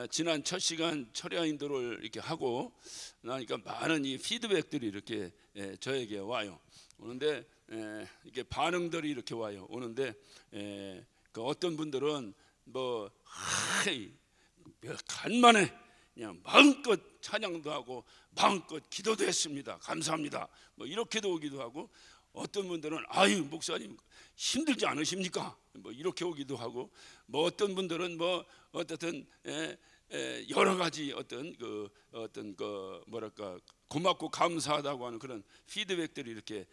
지난 첫 시간 철야 인도를 이렇게 하고 나니까 많은 이 피드백들이 이렇게 저에게 와요. 오는데 이게 반응들이 이렇게 와요. 오는데 그 어떤 분들은 뭐 간만에 그냥 마음껏 찬양도 하고 마음껏 기도도 했습니다. 감사합니다. 뭐 이렇게도 오기도 하고, 어떤 분들은 아유 목사님 힘들지 않으십니까? 뭐 이렇게 오기도 하고, 뭐 어떤 분들은 뭐 어떻든 여러 가지 어떤 그 뭐랄까 고맙고 감사하다고 하는 그런 피드백들이 이렇게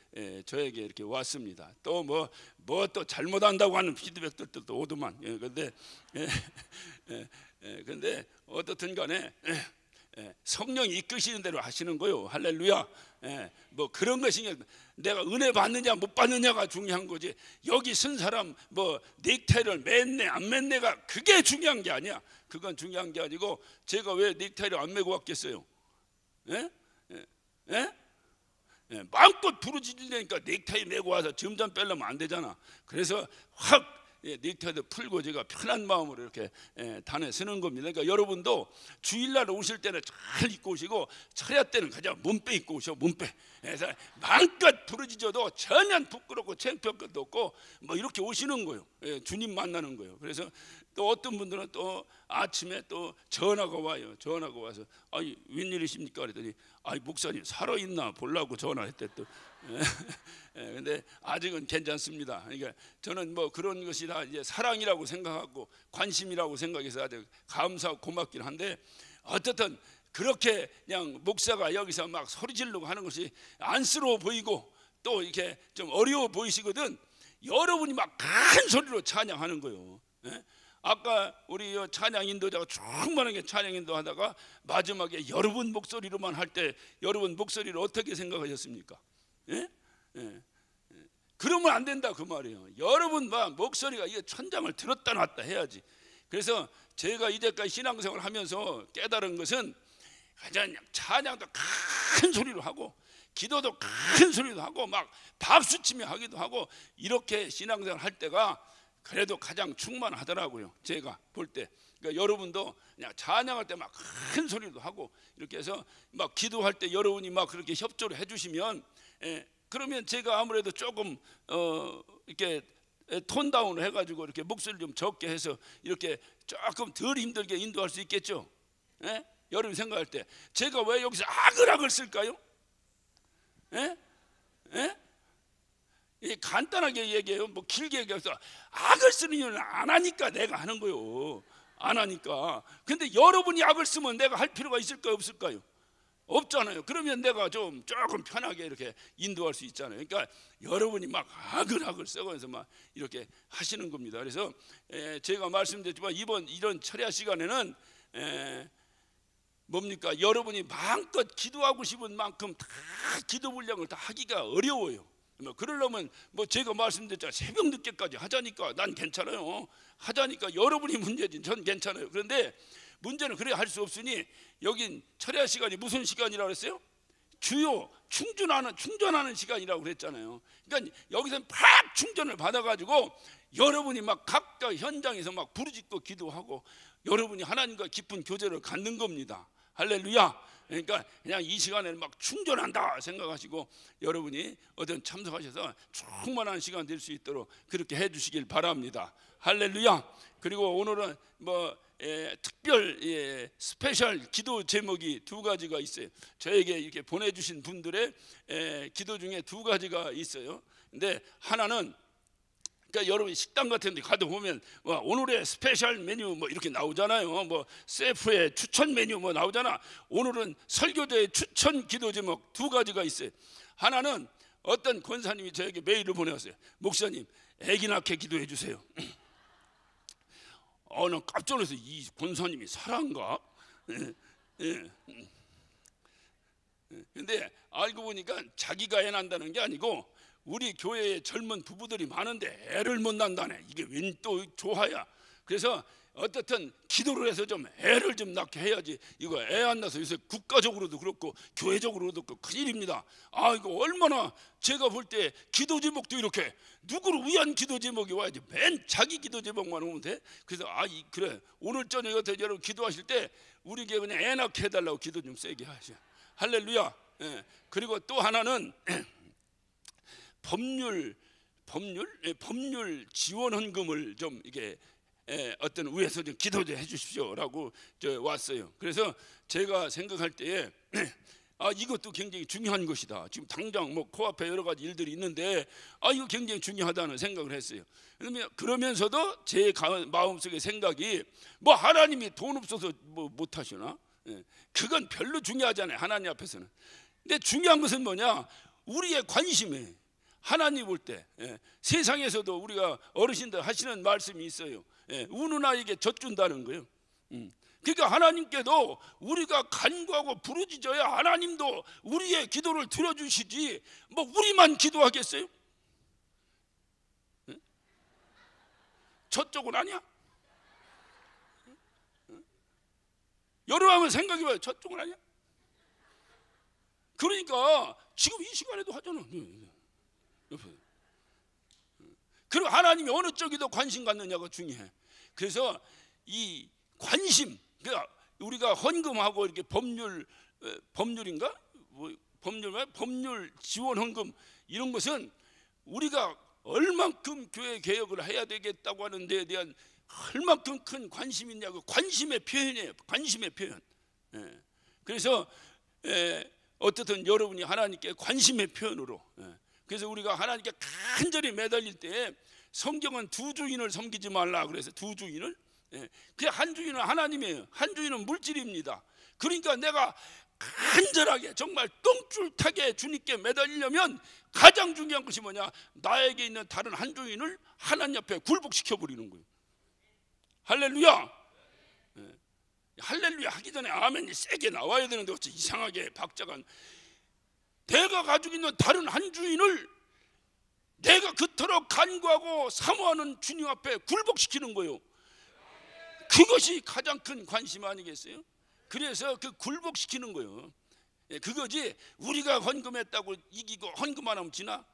저에게 이렇게 왔습니다. 또 뭐 또 잘못한다고 하는 피드백들도 또 오더만. 근데 어떻든 간에 성령이 이끄시는 대로 하시는 거요. 할렐루야. 뭐 그런 것이 내가 은혜 받느냐 못 받느냐가 중요한 거지, 여기 쓴 사람 뭐 넥타이를 맸네 안 맸네가 그게 중요한 게 아니야. 그건 중요한 게 아니고, 제가 왜 넥타이를 안 매고 왔겠어요? 마음껏 부르짖으니까 넥타이 매고 와서 점점 빼려면 안 되잖아. 그래서 확 넥타이도 풀고 제가 편한 마음으로 이렇게 단에 서는 겁니다. 그러니까 여러분도 주일날 오실 때는 잘 입고 오시고, 철야 때는 그냥 몸빼 입고 오셔. 몸빼. 그래서 마음껏 부르짖어도 전혀 부끄럽고 창피할 것도 없고 뭐 이렇게 오시는 거예요. 주님 만나는 거예요. 그래서 또 어떤 분들은 또 아침에 또 전화가 와요. 전화가 와서 아니 웬일이십니까? 그랬더니 아이 목사님 살아있나 보려고 전화했대 또. 근데 아직은 괜찮습니다. 그러니까 저는 뭐 그런 것이 다 이제 사랑이라고 생각하고 관심이라고 생각해서 아주 감사하고 고맙긴 한데, 어떻든 그렇게 그냥 목사가 여기서 막 소리 지르고 하는 것이 안쓰러워 보이고 또 이렇게 좀 어려워 보이시거든. 여러분이 막 큰 소리로 찬양하는 거예요. 아까 우리 찬양 인도자가 충만하게 찬양 인도하다가 마지막에 여러분 목소리로만 할 때 여러분 목소리를 어떻게 생각하셨습니까? 그러면 안 된다 그 말이에요. 여러분 막 목소리가 이게 천장을 들었다 놨다 해야지. 그래서 제가 이제까지 신앙생활을 하면서 깨달은 것은 가장 찬양도 큰 소리로 하고 기도도 큰 소리로 하고 막 박수치며 하기도 하고, 이렇게 신앙생활 할 때가 그래도 가장 충만하더라고요. 제가 볼 때. 그러니까 여러분도 그냥 찬양할 때 막 큰 소리도 하고 이렇게 해서 막 기도할 때 여러분이 막 그렇게 협조를 해주시면, 그러면 제가 아무래도 조금 이렇게 톤 다운을 해가지고 이렇게 목소리를 좀 적게 해서 이렇게 조금 덜 힘들게 인도할 수 있겠죠. 여러분 생각할 때 제가 왜 여기서 아글아글 쓸까요? 간단하게 얘기해요. 뭐 길게 얘기해서 악을 쓰는 이유는 안 하니까 내가 하는 거요. 안 하니까. 근데 여러분이 악을 쓰면 내가 할 필요가 있을까요 없을까요? 없잖아요. 그러면 내가 좀 조금 편하게 이렇게 인도할 수 있잖아요. 그러니까 여러분이 막 악을 써가면서 막 이렇게 하시는 겁니다. 그래서 제가 말씀드렸지만 이런 철야 시간에는 뭡니까? 여러분이 마음껏 기도하고 싶은 만큼 다 기도 분량을 다 하기가 어려워요. 뭐 그러려면 뭐 제가 말씀드렸잖아요. 새벽 늦게까지 하자니까 난 괜찮아요. 하자니까 여러분이 문제지 전 괜찮아요. 그런데 문제는 그래 할 수 없으니, 여긴 철야 시간이 무슨 시간이라고 그랬어요? 주요 충전하는 시간이라고 그랬잖아요. 그러니까 여기서 팍 충전을 받아가지고 여러분이 막 각각 현장에서 막 부르짖고 기도하고 여러분이 하나님과 깊은 교제를 갖는 겁니다. 할렐루야. 그러니까 그냥 이 시간에는 막 충전한다 생각하시고 여러분이 어떤 참석하셔서 충만한 시간 될 수 있도록 그렇게 해주시길 바랍니다. 할렐루야. 그리고 오늘은 뭐 특별 스페셜 기도 제목이 두 가지가 있어요. 저에게 이렇게 보내주신 분들의 기도 중에 두 가지가 있어요. 근데 하나는, 그러니까 여러분 식당 같은 데 가도 보면 오늘의 스페셜 메뉴 뭐 이렇게 나오잖아요. 뭐 셰프의 추천 메뉴 뭐 나오잖아. 오늘은 설교자의 추천 기도 제목 두 가지가 있어요. 하나는 어떤 권사님이 저에게 메일을 보내왔어요. 목사님 아기 낳게 기도해 주세요. 난 깜짝 놀라서 이 권사님이 사랑가? 근데 알고 보니까 자기가 애 난다는 게 아니고 우리 교회에 젊은 부부들이 많은데 애를 못 난다네. 이게 웬 또 조화야. 그래서 어떻든 기도를 해서 좀 애를 좀 낳게 해야지. 이거 애 안 낳아서 요새 국가적으로도 그렇고 교회적으로도 그렇고 큰일입니다. 이거 얼마나 제가 볼 때 기도 제목도 이렇게 누구를 위한 기도 제목이 와야지 맨 자기 기도 제목만 오면 돼. 그래서 그래 오늘 저녁에 여러분 기도하실 때 우리에게 그냥 애 낳게 해달라고 기도 좀 세게 하셔. 할렐루야. 예. 그리고 또 하나는 법률 지원 헌금을 좀 이게 어떤 위에서 좀 기도 좀 해주십시오라고 왔어요. 그래서 제가 생각할 때에 이것도 굉장히 중요한 것이다. 지금 당장 뭐 코앞에 여러 가지 일들이 있는데 이거 굉장히 중요하다는 생각을 했어요. 그러면서도 제 마음속의 생각이 뭐 하나님이 돈 없어서 뭐 못하시나? 그건 별로 중요하지 않아요, 하나님 앞에서는. 근데 중요한 것은 뭐냐? 우리의 관심에 하나님 볼 때 세상에서도 우리가 어르신들 하시는 말씀이 있어요. 우는 아이에게 젖준다는 거예요. 그러니까 하나님께도 우리가 간구하고 부르짖어야 하나님도 우리의 기도를 들어주시지 뭐 우리만 기도하겠어요? 저쪽은 아니야? 여러분 생각해봐요. 저쪽은 아니야? 그러니까 지금 이 시간에도 하잖아. 그리고 하나님이 어느 쪽에도 관심 갖느냐가 중요해. 그래서 이 관심, 그러니까 우리가 헌금하고 이렇게 법률인가? 법률 지원 헌금 이런 것은 우리가 얼만큼 교회 개혁을 해야 되겠다고 하는 데에 대한 얼만큼 큰 관심이 있냐고 관심의 표현이에요. 관심의 표현. 그래서 어떻든 여러분이 하나님께 관심의 표현으로 그래서 우리가 하나님께 간절히 매달릴 때 성경은 두 주인을 섬기지 말라 그래서 두 주인을 그 한 주인은 하나님이에요. 한 주인은 물질입니다. 그러니까 내가 간절하게 정말 똥줄타게 주님께 매달리려면 가장 중요한 것이 뭐냐? 나에게 있는 다른 한 주인을 하나님 앞에 굴복시켜 버리는 거예요. 할렐루야. 할렐루야 하기 전에 아멘이 세게 나와야 되는데 어째 이상하게 박자가. 내가 가지고 있는 다른 한 주인을 내가 그토록 간구하고 사모하는 주님 앞에 굴복시키는 거예요. 그것이 가장 큰 관심 아니겠어요? 그래서 그 굴복시키는 거예요. 그거지 우리가 헌금했다고 이기고 헌금 안 하면 지나?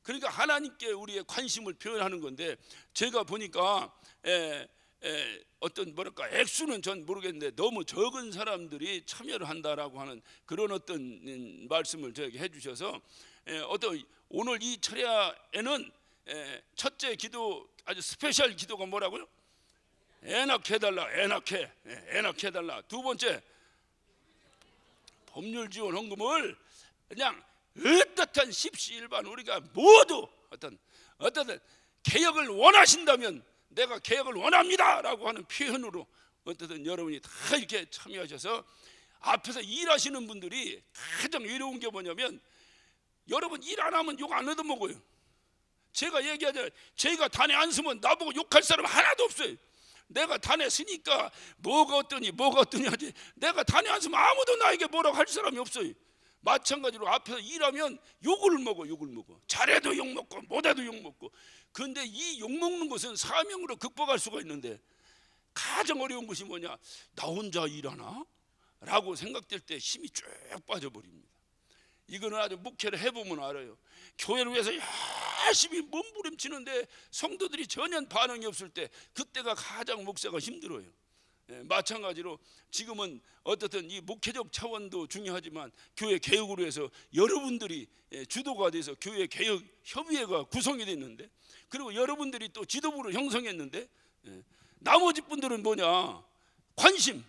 그러니까 하나님께 우리의 관심을 표현하는 건데 제가 보니까 어떤 뭐랄까 액수는 전 모르겠는데 너무 적은 사람들이 참여를 한다라고 하는 그런 어떤 말씀을 저에게 해주셔서 어떤 오늘 이 철야에는 첫째 기도 아주 스페셜 기도가 뭐라고요? 애 낳게 해달라. 애 낳게 해달라. 두 번째 법률 지원 헌금을 그냥 어떻든 십시일반 우리가 모두 어떤 개혁을 원하신다면 내가 개혁을 원합니다라고 하는 표현으로 어쨌든 여러분이 다 이렇게 참여하셔서 앞에서 일하시는 분들이 가장 외로운 게 뭐냐면 여러분 일 안 하면 욕 안 얻어먹어요. 제가 얘기하자 제가 단에 안 서면 나보고 욕할 사람 하나도 없어요. 내가 단에 서니까 뭐가 어떠니 하지 내가 단에 안 서면 아무도 나에게 뭐라고 할 사람이 없어요. 마찬가지로 앞에서 일하면 욕을 먹어. 잘해도 욕먹고 못해도 욕먹고. 그런데 이 욕먹는 것은 사명으로 극복할 수가 있는데 가장 어려운 것이 뭐냐? 나 혼자 일하나? 라고 생각될 때 힘이 쭉 빠져버립니다. 이거는 아주 목회를 해보면 알아요. 교회를 위해서 열심히 몸부림치는데 성도들이 전혀 반응이 없을 때 그때가 가장 목사가 힘들어요. 마찬가지로 지금은 어떻든 이 목회적 차원도 중요하지만 교회 개혁으로 해서 여러분들이 주도가 돼서 교회 개혁 협의회가 구성이 됐는데 그리고 여러분들이 또 지도부를 형성했는데 나머지 분들은 뭐냐? 관심,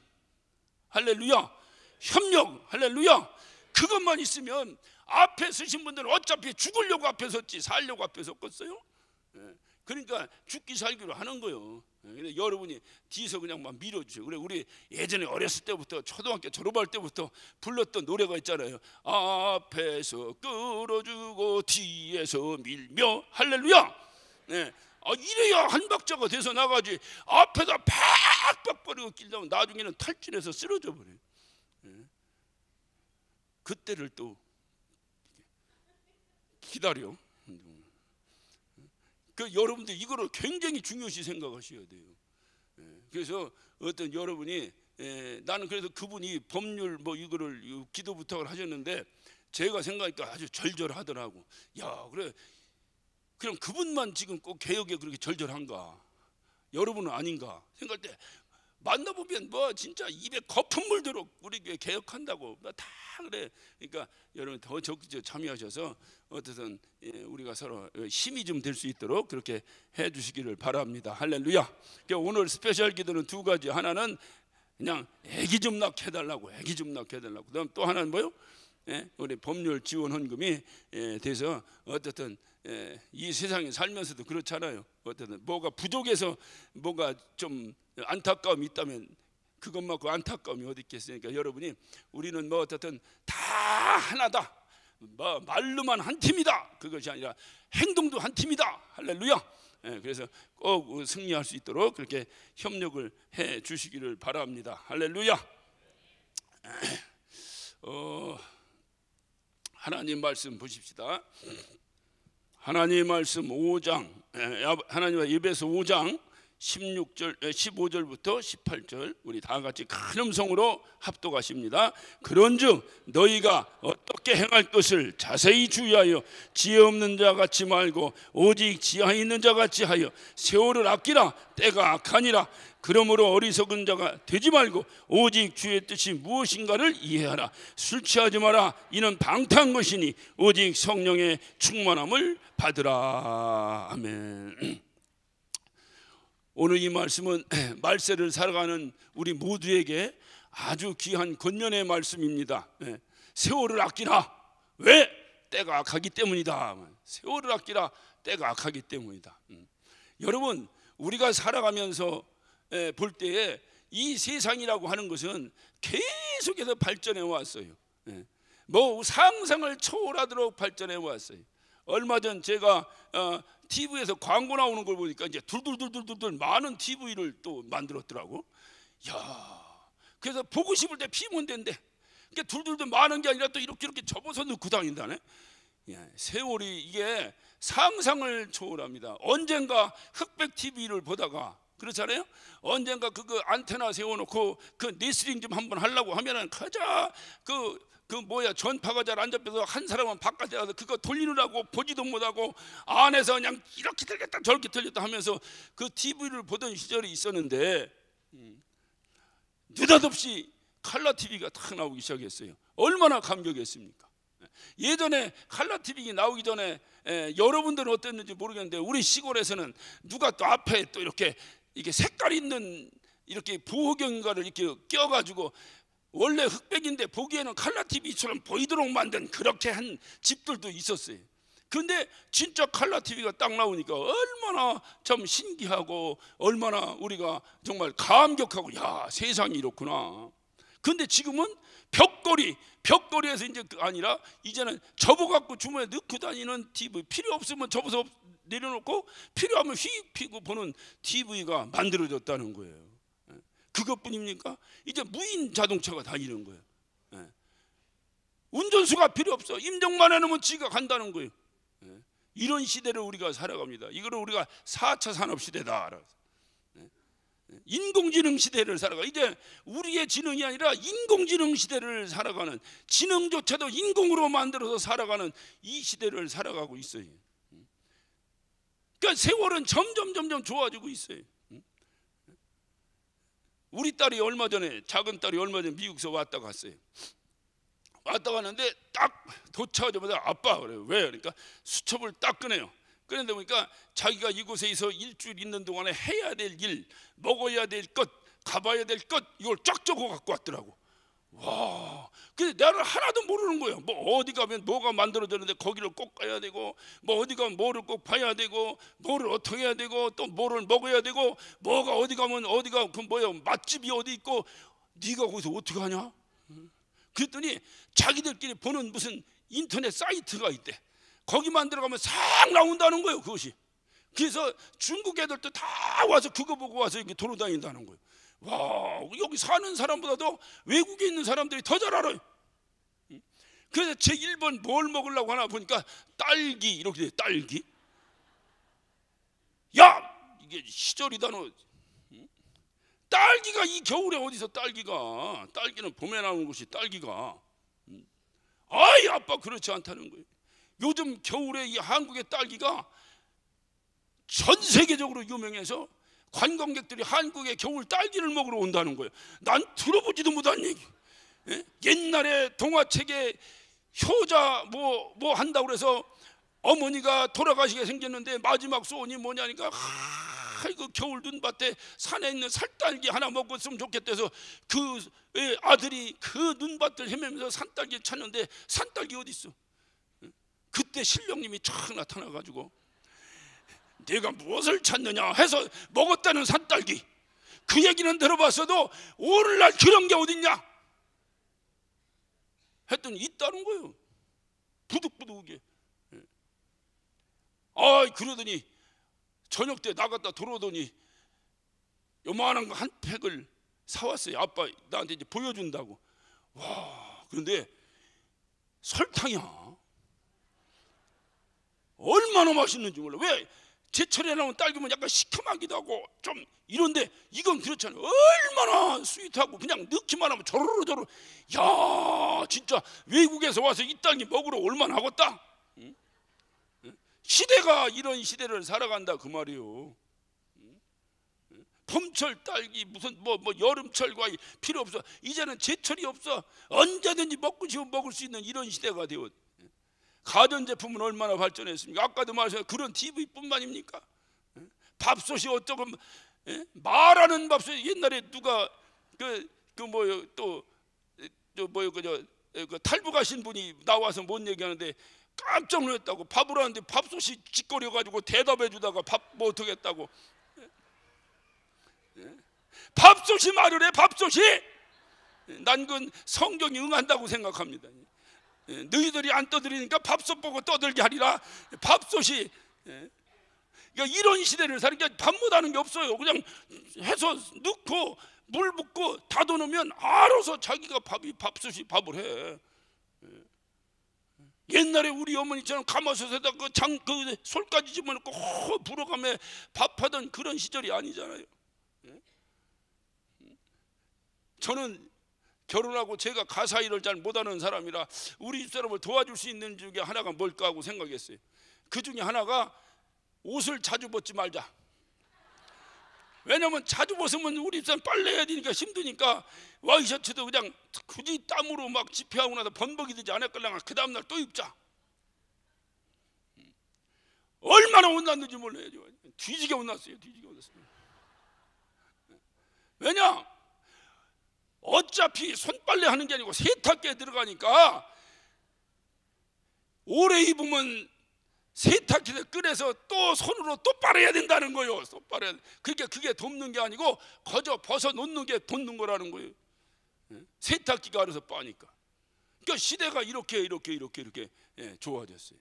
할렐루야, 협력, 할렐루야. 그것만 있으면 앞에 서신 분들은 어차피 죽으려고 앞에 섰지 살려고 앞에 섰겠어요? 그러니까 죽기 살기로 하는 거예요. 근데 여러분이 뒤에서 그냥 막 밀어주세요. 그래 우리 예전에 어렸을 때부터 초등학교 졸업할 때부터 불렀던 노래가 있잖아요. 앞에서 끌어주고 뒤에서 밀며 할렐루야. 이래야 한 박자가 돼서 나가지 앞에다 팍팍거리고 끼려면 나중에는 탈진해서 쓰러져 버려요. 그때를 또 기다려. 그 여러분들 이거를 굉장히 중요시 생각하셔야 돼요. 그래서 어떤 여러분이 나는 그래서 그분이 법률 뭐 이거를 기도 부탁을 하셨는데 제가 생각하니까 아주 절절하더라고. 야, 그래 그럼 그분만 지금 꼭 개혁에 그렇게 절절한가? 여러분은 아닌가 생각할 때 만나보면 뭐 진짜 입에 거품 물도록 우리 교회 개혁한다고 다 그래. 그러니까 여러분 더 적극적으로 참여하셔서 어떻든 우리가 서로 힘이 좀 될 수 있도록 그렇게 해주시기를 바랍니다. 할렐루야. 그러니까 오늘 스페셜 기도는 두 가지. 하나는 그냥 애기 좀 낳게 해달라고, 애기 좀 낳게 해달라고. 그다음 또 하나는 뭐요? 우리 법률 지원 헌금이 돼서 어떻든 이 세상에 살면서도 그렇잖아요. 어쨌든 뭐가 부족해서 뭐가 좀 안타까움이 있다면 그것만큼 안타까움이 어디 있겠습니까? 여러분이 우리는 뭐 어쨌든 다 하나다. 뭐 말로만 한 팀이다. 그것이 아니라 행동도 한 팀이다. 할렐루야. 그래서 꼭 승리할 수 있도록 그렇게 협력을 해 주시기를 바랍니다. 할렐루야. 하나님 말씀 보십시다. 하나님 말씀 5장, 하나님의 에베소 5장 15절부터 18절 우리 다 같이 큰 음성으로 합독하십니다. 그런즉 너희가 어떻게 행할 것을 자세히 주의하여 지혜 없는 자 같이 말고 오직 지혜 있는 자 같이 하여 세월을 아끼라. 때가 악하니라. 그러므로 어리석은 자가 되지 말고 오직 주의 뜻이 무엇인가를 이해하라. 술 취하지 마라. 이는 방탕한 것이니 오직 성령의 충만함을 받으라. 아멘. 오늘 이 말씀은 말세를 살아가는 우리 모두에게 아주 귀한 권면의 말씀입니다. 세월을 아끼라. 왜? 때가 악하기 때문이다. 세월을 아끼라. 때가 악하기 때문이다. 여러분, 우리가 살아가면서 볼 때에 이 세상이라고 하는 것은 계속해서 발전해 왔어요. 뭐 상상을 초월하도록 발전해 왔어요. 얼마 전 제가 TV에서 광고 나오는 걸 보니까 이제 둘둘둘둘둘 많은 TV를 또 만들었더라고. 야, 그래서 보고 싶을 때 피면 된대. 그러니까 둘둘둘 많은 게 아니라 또 이렇게 접어서 넣고 다닌다네. 세월이 이게 상상을 초월합니다. 언젠가 흑백 TV를 보다가 그렇잖아요. 언젠가 그거 안테나 세워놓고 그 리스닝 좀 한번 하려고 하면은 가자 그 뭐야 전파가 잘 안 잡혀서 한 사람은 바깥에 가서 그거 돌리느라고 보지도 못하고 안에서 그냥 이렇게 들렸다 저렇게 들렸다 하면서 그 TV를 보던 시절이 있었는데 느닷없이 칼라 TV가 탁 나오기 시작했어요. 얼마나 감격했습니까? 예전에 칼라 TV가 나오기 전에 여러분들은 어땠는지 모르겠는데 우리 시골에서는 누가 또 앞에 또 이렇게 색깔 있는 이렇게 보호경인가를 이렇게 껴가지고 원래 흑백인데 보기에는 칼라 TV처럼 보이도록 만든 그렇게 한 집들도 있었어요. 근데 진짜 칼라 TV가 딱 나오니까 얼마나 참 신기하고 얼마나 우리가 정말 감격하고 야 세상이 이렇구나. 근데 지금은 벽걸이에서 이제 아니라 이제는 접어갖고 주머니에 넣고 다니는 TV, 필요 없으면 접어서 내려놓고 필요하면 휙 피고 보는 TV가 만들어졌다는 거예요. 그것뿐입니까? 이제 무인 자동차가 다니는 거예요. 운전수가 필요 없어. 임정만 해놓으면 지가 간다는 거예요. 이런 시대를 우리가 살아갑니다. 이거를 우리가 4차 산업시대다. 인공지능 시대를 살아가. 이제 우리의 지능이 아니라 인공지능 시대를 살아가는, 지능조차도 인공으로 만들어서 살아가는 이 시대를 살아가고 있어요. 그러니까 세월은 점점 좋아지고 있어요. 우리 딸이 얼마 전에, 작은 딸이 얼마 전에 미국에서 왔다 갔어요. 왔다 갔는데 딱 도착하자마자 아빠 그래요. 왜? 그러니까 수첩을 딱 꺼내요. 그런데 보니까 자기가 이곳에서 일주일 있는 동안에 해야 될 일, 먹어야 될 것, 가봐야 될 것, 이걸 쫙 적어 갖고 왔더라고. 와, 근데 나는 하나도 모르는 거예요. 뭐 어디 가면 뭐가 만들어졌는데 거기를 꼭 가야 되고, 뭐 어디 가면 뭐를 꼭 봐야 되고, 뭐를 어떻게 해야 되고, 또 뭐를 먹어야 되고, 뭐가 어디 가면 어디가 그 뭐야 맛집이 어디 있고, 네가 거기서 어떻게 하냐? 그랬더니 자기들끼리 보는 무슨 인터넷 사이트가 있대. 거기만 들어가면 싹 나온다는 거예요. 그것이. 그래서 중국 애들도 다 와서 그거 보고 와서 이렇게 돌아다닌다는 거예요. 와, 여기 사는 사람보다도 외국에 있는 사람들이 더 잘 알아요. 그래서 제 1번 뭘 먹으려고 하나 보니까 딸기 이렇게 돼. 딸기. 야, 이게 시절이다 너. 딸기가 이 겨울에 어디서 딸기가, 딸기는 봄에 나오는 것이 딸기가. 아이 아빠 그렇지 않다는 거예요. 요즘 겨울에 이 한국의 딸기가 전 세계적으로 유명해서 관광객들이 한국의 겨울 딸기를 먹으러 온다는 거예요. 난 들어보지도 못한 얘기. 예? 옛날에 동화책에 효자 뭐 한다고 그래서 어머니가 돌아가시게 생겼는데 마지막 소원이 뭐냐니까, 그 겨울 눈밭에 산에 있는 살딸기 하나 먹었으면 좋겠대서 그 아들이 그 눈밭을 헤매면서 산딸기 찾는데 산딸기 어디 있어? 그때 신령님이 촥 나타나가지고 내가 무엇을 찾느냐 해서 먹었다는 산딸기, 그 얘기는 들어봤어도 오늘날 그런 게 어딨냐 했더니 있다는 거예요. 부득부득하게. 그러더니 저녁 때 나갔다 들어오더니 요만한 거 한 팩을 사왔어요. 아빠 나한테 이제 보여준다고. 와, 그런데 설탕이야. 얼마나 맛있는지 몰라. 왜 제철에 나온 딸기면 약간 시큼하기도 하고 좀 이런데 이건 그렇잖아요. 얼마나 스윗하고 그냥 넣기만 하면 조르르조르. 야, 진짜 외국에서 와서 이 딸기 먹으러 얼마나 하겠다. 응? 시대가 이런 시대를 살아간다 그 말이에요. 봄철 딸기 무슨 뭐 여름철 과일 필요 없어. 이제는 제철이 없어. 언제든지 먹고 싶으면 먹을 수 있는 이런 시대가 되었. 가전제품은 얼마나 발전했습니까? 아까도 말했어요. 그런 TV뿐만입니까? 밥솥이 어쩌고 말하는 밥솥. 옛날에 누가 그 탈북하신 분이 나와서 뭔 얘기하는데 깜짝 놀랐다고. 밥을 하는데 밥솥이 짓거려 가지고 대답해 주다가 밥 뭐 어떻게 했다고. 밥솥이 말을 해. 밥솥이. 난 그건 성경이 응한다고 생각합니다. 너희들이 안 떠들이니까 밥솥 보고 떠들게 하리라. 밥솥이. 그러니까 이런 시대를 사니까 밥 못하는 게 없어요. 그냥 해서 넣고 물 붓고 닫아 놓으면 알아서 자기가 밥솥이 밥을 해. 옛날에 우리 어머니처럼 가마솥에다 그 솔까지 집어넣고 불어가며 밥하던 그런 시절이 아니잖아요. 저는 결혼하고 제가 가사 일을 잘 못하는 사람이라 우리 집사람을 도와줄 수 있는 중에 하나가 뭘까 하고 생각했어요. 그 중에 하나가 옷을 자주 벗지 말자. 왜냐면 자주 벗으면 우리 집사람 빨래해야 되니까 힘드니까 와이셔츠도 그냥 굳이 땀으로 막 집회하고 나서 번복이 되지 않을걸랑 그 다음날 또 입자. 얼마나 혼났는지 몰라요. 뒤지게 혼났어요. 뒤지게 혼났어요. 왜냐? 어차피 손빨래 하는 게 아니고 세탁기에 들어가니까 오래 입으면 세탁기에서 꺼내서 또 손으로 또 빨아야 된다는 거예요. 또 빨아야 돼. 그러니까 그게 돕는 게 아니고 거저 벗어 놓는 게 돕는 거라는 거예요. 세탁기가 알아서 빠니까. 그러니까 시대가 이렇게 좋아졌어요.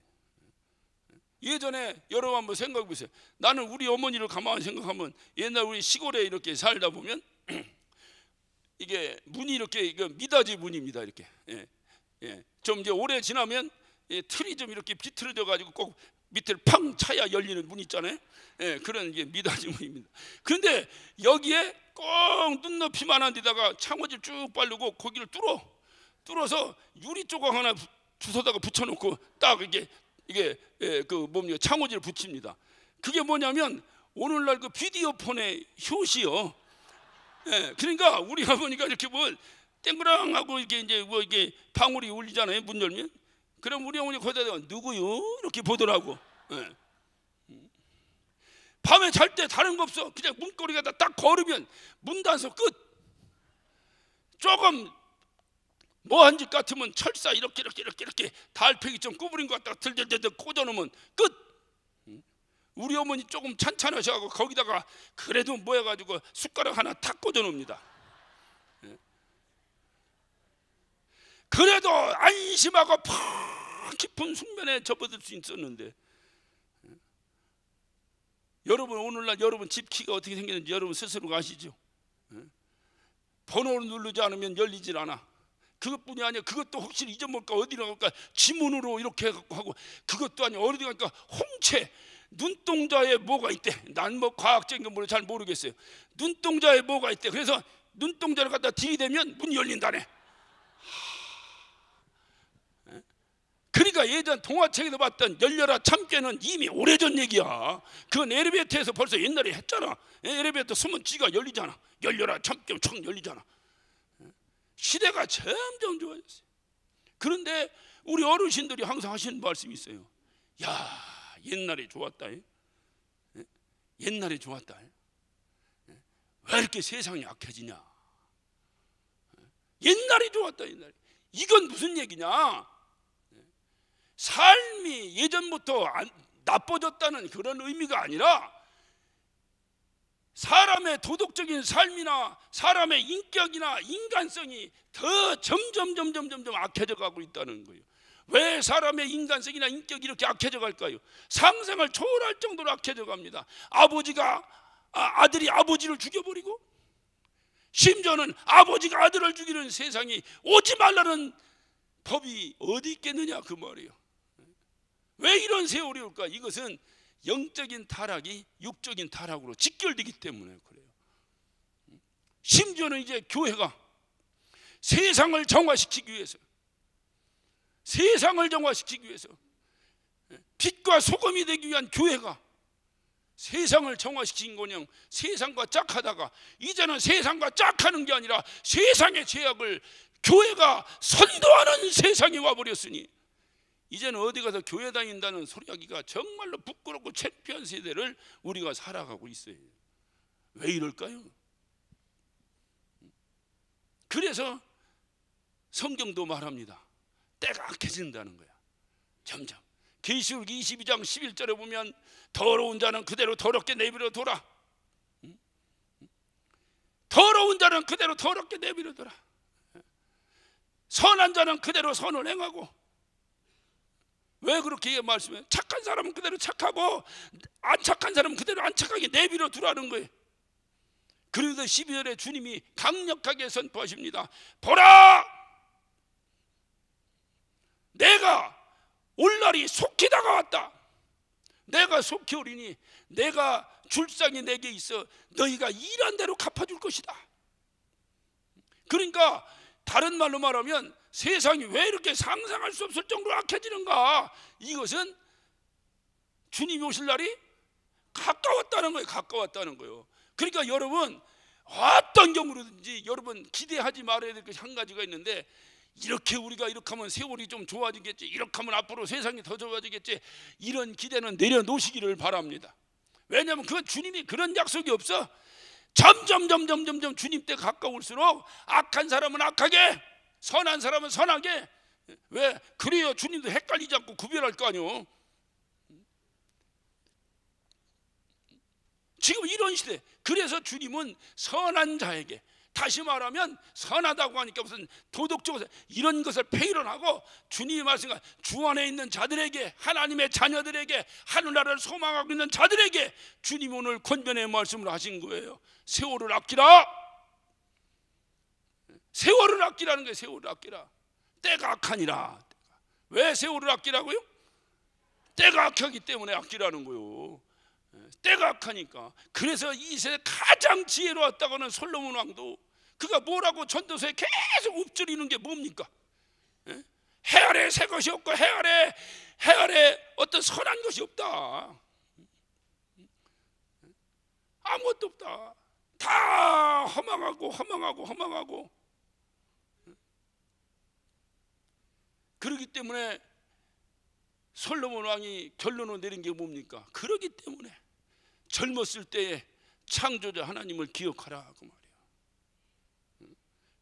예전에 여러분 한번 생각해 보세요. 나는 우리 어머니를 가만히 생각하면 옛날 우리 시골에 이렇게 살다 보면 이게 문이 이렇게 미닫이 문입니다. 이렇게 좀 이제 오래 지나면 틀이 좀 이렇게 비틀어져 가지고 꼭 밑을 팡 차야 열리는 문 있잖아요. 그런 이게 미닫이 문입니다. 그런데 여기에 꼭 눈높이만한 데다가 창호질 쭉 바르고 거기를 뚫어서 유리 조각 하나 주워다가 붙여놓고 딱 이게 그 뭡니까 창호지를 붙입니다. 그게 뭐냐면 오늘날 그 비디오폰의 효시요. 그러니까 우리 아버니까 이렇게 뭐 땡그랑하고 이렇게 이제 뭐 이게 방울이 울리잖아요. 문 열면. 그럼 우리 어머니 거기다가 누구요? 이렇게 보더라고. 밤에 잘 때 다른 거 없어. 그냥 문고리가 딱 걸으면 문 닫아서 끝. 조금 뭐 한 짓 같으면 철사 이렇게 달팽이 좀 구부린 것 갖다가 들들들 꽂아놓으면 끝. 우리 어머니 조금 찬찬하셔가지고 거기다가 그래도 뭐 해가지고 숟가락 하나 탁 꽂아놓습니다. 그래도 안심하고 팍 깊은 숙면에 접어들 수 있었는데 여러분 오늘날 여러분 집 키가 어떻게 생겼는지 여러분 스스로 아시죠? 번호를 누르지 않으면 열리질 않아. 그것뿐이 아니야. 그것도 혹시 잊어먹을까 어디로 갈까 지문으로 이렇게 해갖고 하고 그것도 아니야. 어디 갈까 홍채 눈동자에 뭐가 있대. 난 뭐 과학적인 건 잘 모르겠어요. 눈동자에 뭐가 있대. 그래서 눈동자를 갖다 들이대면 문이 열린다네. 그러니까 예전 동화책에서 봤던 열려라 참깨는 이미 오래전 얘기야. 그건 엘리베이터에서 벌써 옛날에 했잖아. 엘리베이터 쓰면 지가 열리잖아. 열려라 참깨 촥 열리잖아. 시대가 점점 좋아졌어요. 그런데 우리 어르신들이 항상 하시는 말씀이 있어요. 야, 옛날에 좋았다. 옛날에 좋았다. 왜 이렇게 세상이 악해지냐. 옛날이 좋았다. 옛날에. 이건 무슨 얘기냐. 삶이 예전부터 나빠졌다는 그런 의미가 아니라 사람의 도덕적인 삶이나 사람의 인격이나 인간성이 더 점점 악해져 가고 있다는 거예요. 왜 사람의 인간성이나 인격이 이렇게 악해져 갈까요? 상상을 초월할 정도로 악해져 갑니다. 아들이 아버지를 죽여버리고, 심지어는 아버지가 아들을 죽이는 세상이 오지 말라는 법이 어디 있겠느냐 그 말이에요. 왜 이런 세월이 올까? 이것은 영적인 타락이 육적인 타락으로 직결되기 때문에 그래요. 심지어는 이제 교회가 세상을 정화시키기 위해서, 빛과 소금이 되기 위한 교회가 세상을 정화시킨 거냐. 세상과 짝하다가 이제는 세상과 짝하는 게 아니라 세상의 죄악을 교회가 선도하는 세상이 와버렸으니 이제는 어디 가서 교회 다닌다는 소리 하기가 정말로 부끄럽고 창피한 세대를 우리가 살아가고 있어요. 왜 이럴까요? 그래서 성경도 말합니다. 때가 악해진다는 거야. 점점. 계시록 22장 11절에 보면 더러운 자는 그대로 더럽게 내버려 둬라. 더러운 자는 그대로 더럽게 내버려 둬라. 선한 자는 그대로 선을 행하고. 왜 그렇게 말씀해요? 착한 사람은 그대로 착하고 안 착한 사람은 그대로 안 착하게 내버려 두라는 거예요. 그래서 12절에 주님이 강력하게 선포하십니다. 보라! 내가 올 날이 속히 다가왔다. 내가 속히 오리니 내가 줄상이 내게 있어 너희가 일한 대로 갚아줄 것이다. 그러니까 다른 말로 말하면 세상이 왜 이렇게 상상할 수 없을 정도로 악해지는가? 이것은 주님이 오실 날이 가까웠다는 거예요. 가까웠다는 거예요. 그러니까 여러분 어떤 경우로든지 여러분 기대하지 말아야 될 것이 한 가지가 있는데, 이렇게 우리가 이렇게 하면 세월이 좀 좋아지겠지, 이렇게 하면 앞으로 세상이 더 좋아지겠지, 이런 기대는 내려놓으시기를 바랍니다. 왜냐하면 그건 주님이 그런 약속이 없어. 점점 주님 때 가까울수록 악한 사람은 악하게, 선한 사람은 선하게. 왜? 그래야 주님도 헷갈리지 않고 구별할 거 아니오. 지금 이런 시대. 그래서 주님은 선한 자에게, 다시 말하면 선하다고 하니까 무슨 도덕적으로 이런 것을 폐일원하고 주님이 말씀한 주 안에 있는 자들에게, 하나님의 자녀들에게, 하늘나라를 소망하고 있는 자들에게 주님이 오늘 권면의 말씀을 하신 거예요. 세월을 아끼라. 세월을 아끼라는 거예요. 세월을 아끼라. 때가 악하니라. 왜 세월을 아끼라고요? 때가 악하기 때문에 아끼라는 거예요. 때가 악하니까. 그래서 이 세대 가장 지혜로웠다고는 솔로몬 왕도 그가 뭐라고 전도서에 계속 읊조리는 게 뭡니까? 해 아래 새 것이 없고 해 아래 어떤 선한 것이 없다. 아무것도 없다. 다 허망하고. 그렇기 때문에 솔로몬 왕이 결론을 내린 게 뭡니까? 그러기 때문에 젊었을 때에 창조자 하나님을 기억하라 그 말이에요.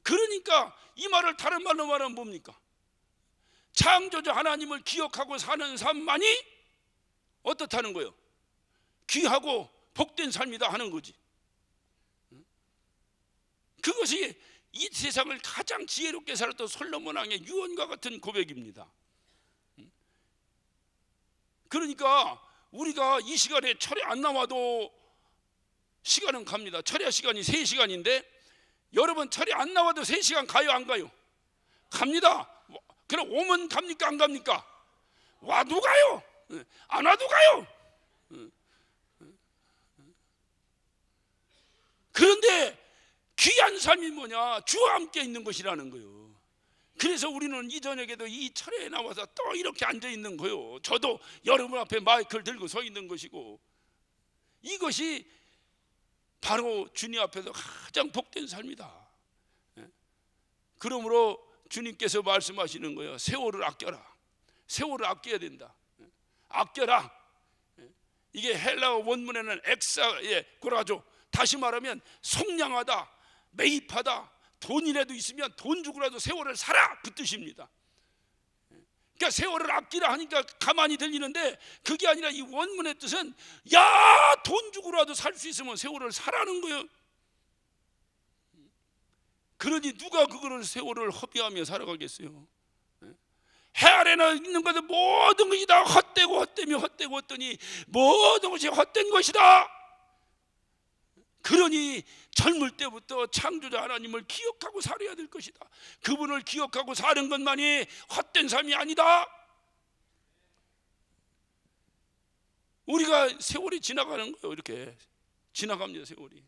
그러니까 이 말을 다른 말로 말하면 뭡니까? 창조자 하나님을 기억하고 사는 삶만이 어떻다는 거예요? 귀하고 복된 삶이다 하는 거지. 그것이 이 세상을 가장 지혜롭게 살았던 솔로몬 왕의 유언과 같은 고백입니다. 그러니까 우리가 이 시간에 철회 안 나와도 시간은 갑니다. 철야 시간이 3시간인데 여러분 철야 안 나와도 3시간 가요 안 가요? 갑니다. 그럼 오면 갑니까 안 갑니까? 와도 가요. 안 와도 가요. 그런데 귀한 삶이 뭐냐? 주와 함께 있는 것이라는 거예요. 그래서 우리는 이 저녁에도 이 철에 나와서 또 이렇게 앉아 있는 거예요. 저도 여러분 앞에 마이크를 들고 서 있는 것이고, 이것이 바로 주님 앞에서 가장 복된 삶이다. 그러므로 주님께서 말씀하시는 거예요. 세월을 아껴라. 세월을 아껴야 된다. 아껴라. 이게 헬라어 원문에는 엑사에 고라죠. 다시 말하면 속량하다, 매입하다, 돈이라도 있으면 돈 주고라도 세월을 살아, 그 뜻입니다. 그러니까 세월을 아끼라 하니까 가만히 들리는데 그게 아니라 이 원문의 뜻은 야, 돈 주고라도 살 수 있으면 세월을 사라는 거예요. 그러니 누가 그거를 세월을 허비하며 살아가겠어요? 해 아래나 있는 것은 모든 것이 다 헛되고 헛되며 헛되고 헛되니 모든 것이 헛된 것이다. 그러니 젊을 때부터 창조자 하나님을 기억하고 살아야 될 것이다. 그분을 기억하고 사는 것만이 헛된 삶이 아니다. 우리가 세월이 지나가는 거예요. 이렇게 지나갑니다, 세월이.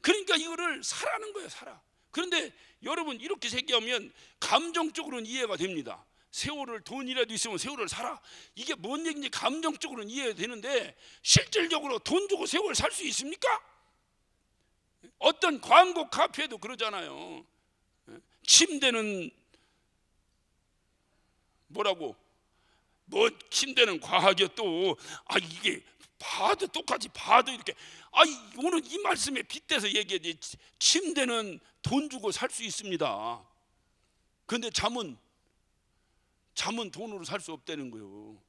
그러니까 이거를 사라는 거예요, 살아. 그런데 여러분 이렇게 생각하면 감정적으로는 이해가 됩니다. 세월을 돈이라도 있으면 세월을 살아. 이게 뭔 얘기인지 감정적으로는 이해되는데 실질적으로 돈 주고 세월 살 수 있습니까? 어떤 광고 카페도 그러잖아요. 침대는 뭐라고? 뭐 침대는 과학이요 또. 이게 봐도 똑같이 봐도 이렇게. 오늘 이 말씀에 빗대서 얘기해야지. 침대는 돈 주고 살 수 있습니다. 그런데 잠은 돈으로 살 수 없다는 거예요.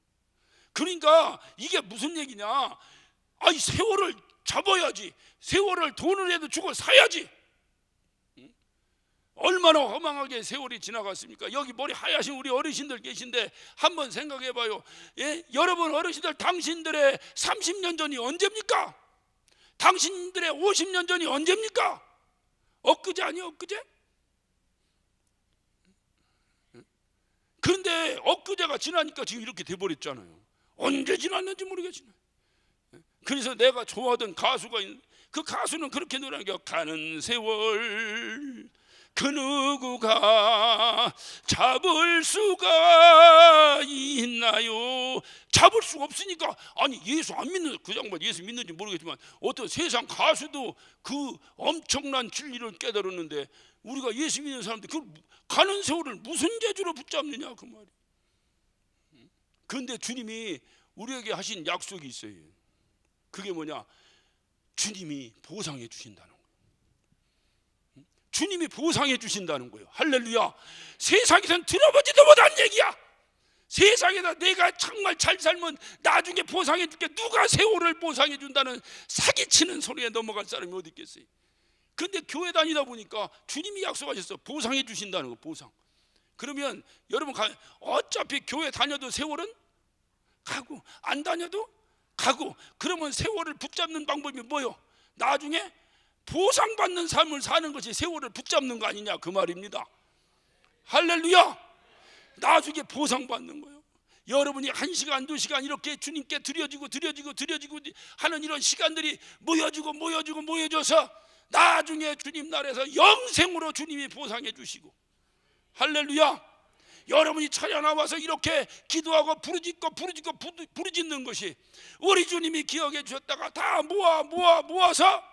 그러니까 이게 무슨 얘기냐? 세월을 잡아야지. 세월을 돈을 해도 주고 사야지. 얼마나 허망하게 세월이 지나갔습니까? 여기 머리 하얗신 우리 어르신들 계신데 한번 생각해봐요. 여러분 어르신들, 당신들의 30년 전이 언제입니까? 당신들의 50년 전이 언제입니까? 엊그제 아니에요, 엊그제? 그런데 엊그제가 지나니까 지금 이렇게 돼버렸잖아요. 언제 지났는지 모르겠지만. 그래서 내가 좋아하던 가수가 있는데 그 가수는 그렇게 노래하는 게 가는 세월 그 누구가 잡을 수가 있나요? 잡을 수가 없으니까. 예수 안 믿는 그 양반 예수 믿는지 모르겠지만 어떤 세상 가수도 그 엄청난 진리를 깨달았는데 우리가 예수 믿는 사람들 그 가는 세월을 무슨 재주로 붙잡느냐 그 말이. 그런데 주님이 우리에게 하신 약속이 있어요. 그게 뭐냐? 주님이 보상해 주신다는 거예요. 주님이 보상해 주신다는 거예요. 할렐루야. 세상에서는 들어보지도 못한 얘기야. 세상에서 내가 정말 잘 살면 나중에 보상해 줄게. 누가 세월을 보상해 준다는 사기치는 소리에 넘어갈 사람이 어디 있겠어요? 근데 교회 다니다 보니까 주님이 약속하셨어. 보상해 주신다는 거, 보상. 그러면 여러분 어차피 교회 다녀도 세월은 가고 안 다녀도 가고. 그러면 세월을 붙잡는 방법이 뭐요? 나중에 보상받는 삶을 사는 것이 세월을 붙잡는 거 아니냐 그 말입니다. 할렐루야. 나중에 보상받는 거예요. 여러분이 1시간 2시간 이렇게 주님께 드려지고 하는 이런 시간들이 모여져서 나중에 주님 나라에서 영생으로 주님이 보상해 주시고. 할렐루야. 여러분이 차려 나와서 이렇게 기도하고 부르짖는 것이 우리 주님이 기억해 주셨다가 다 모아서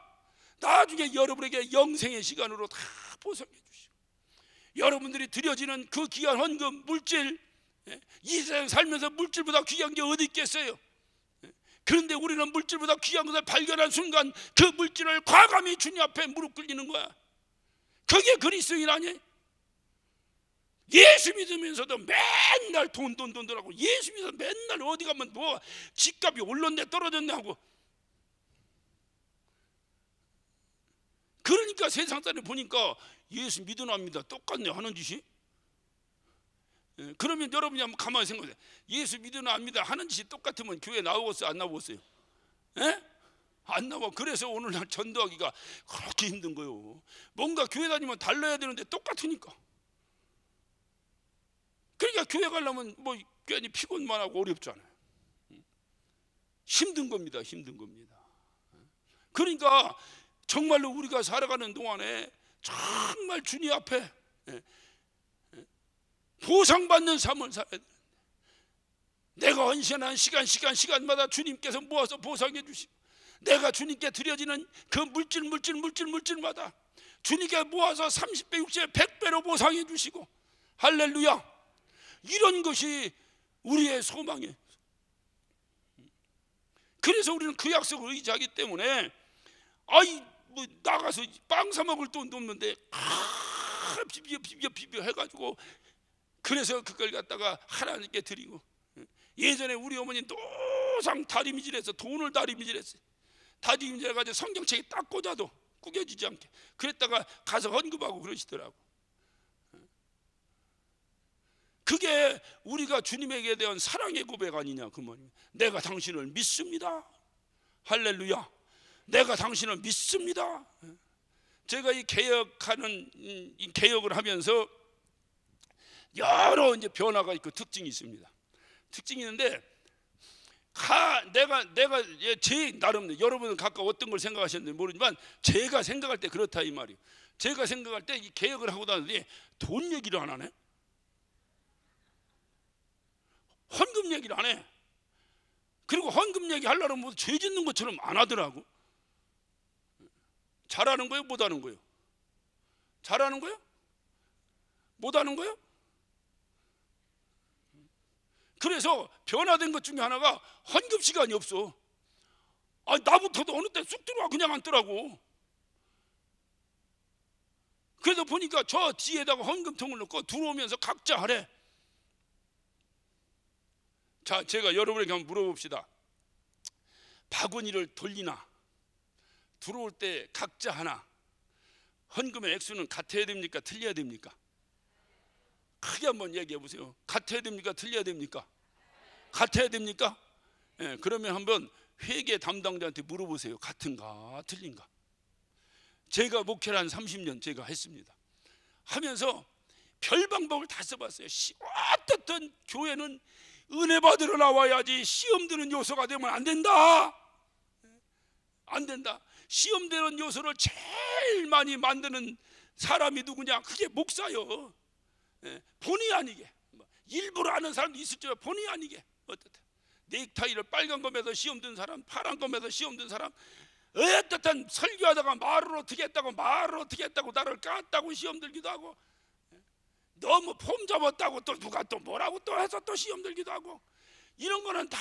나중에 여러분에게 영생의 시간으로 다 보상해 주시고, 여러분들이 드려지는 그 귀한 헌금 물질, 이 세상 살면서 물질보다 귀한 게 어디 있겠어요? 그런데 우리는 물질보다 귀한 것을 발견한 순간 그 물질을 과감히 주님 앞에 무릎 꿇리는 거야. 그게 그리스도인 아니에요? 예수 믿으면서도 맨날 돈하고, 예수 믿어서 맨날 어디 가면 뭐 집값이 올랐네 떨어졌네 하고. 그러니까 세상 사람이 보니까 예수 믿으나 안 믿어 똑같네 하는 짓이. 그러면 여러분이 한번 가만히 생각해. 예수 믿으나 안 믿어 하는 짓이 똑같으면 교회 나오겠어요 안 나오겠어요? 안 나와. 그래서 오늘날 전도하기가 그렇게 힘든 거예요. 뭔가 교회 다니면 달라야 되는데 똑같으니까. 그러니까 교회 가려면 뭐 괜히 피곤만 하고 어렵잖아요. 힘든 겁니다. 힘든 겁니다. 그러니까 정말로 우리가 살아가는 동안에 정말 주님 앞에 보상받는 삶을 살아야 돼. 내가 헌신한 시간마다 주님께서 모아서 보상해 주시고, 내가 주님께 드려지는 그 물질마다 주님께 모아서 30배, 60배, 100배로 보상해 주시고, 할렐루야. 이런 것이 우리의 소망이에요. 그래서 우리는 그 약속을 의지하기 때문에, 뭐 나가서 빵 사 먹을 돈도 없는데 비벼 해가지고, 그래서 그걸 갖다가 하나님께 드리고, 예전에 우리 어머니 노상 다리미질해서 돈을 다리미질했어요. 다리미질해가지고 성경책에 딱 꽂아도 구겨지지 않게 그랬다가 가서 헌금하고 그러시더라고. 그게 우리가 주님에게 대한 사랑의 고백 아니냐 그 말이에요. 내가 당신을 믿습니다. 할렐루야. 내가 당신을 믿습니다. 제가 이 개혁을 하면서 여러 이제 변화가 있고 특징이 있습니다. 특징이 있는데, 내가 제 나름, 여러분은 각각 어떤 걸 생각하셨는지 모르지만 제가 생각할 때 그렇다 이 말이에요. 제가 생각할 때 이 개혁을 하고 다니는데 돈 얘기를 안 하네. 헌금 얘기를 안 해. 그리고 헌금 얘기 하려면 뭐 죄 짓는 것처럼 안 하더라고. 잘하는 거예요? 못하는 거예요? 잘하는 거예요? 못하는 거예요? 그래서 변화된 것 중에 하나가 헌금 시간이 없어. 나부터도 어느 때 쑥 들어와 그냥 앉더라고. 그래서 보니까 저 뒤에다가 헌금통을 넣고 들어오면서 각자 하래. 자, 제가 여러분에게 한번 물어봅시다. 바구니를 돌리나 들어올 때 각자 하나, 헌금의 액수는 같아야 됩니까? 틀려야 됩니까? 크게 한번 얘기해 보세요. 같아야 됩니까? 틀려야 됩니까? 같아야 됩니까? 그러면 한번 회계 담당자한테 물어보세요. 같은가 틀린가? 제가 목회를 한 30년 제가 했습니다. 하면서 별 방법을 다 써봤어요. 어떻든 교회는 은혜 받으러 나와야지 시험 드는 요소가 되면 안 된다. 안 된다. 시험 되는 요소를 제일 많이 만드는 사람이 누구냐? 그게 목사요. 본의 아니게, 일부러 아는 사람도 있을지만 본의 아니게 어떻든 넥타이를 빨간 검에서 시험 든 사람, 파란 검에서 시험 든 사람, 어떻든 설교하다가 말을 어떻게 했다고 나를 깠다고 시험 들기도 하고, 너무 폼 잡았다고 또 누가 또 뭐라고 또 해서 또 시험 들기도 하고, 이런 거는 다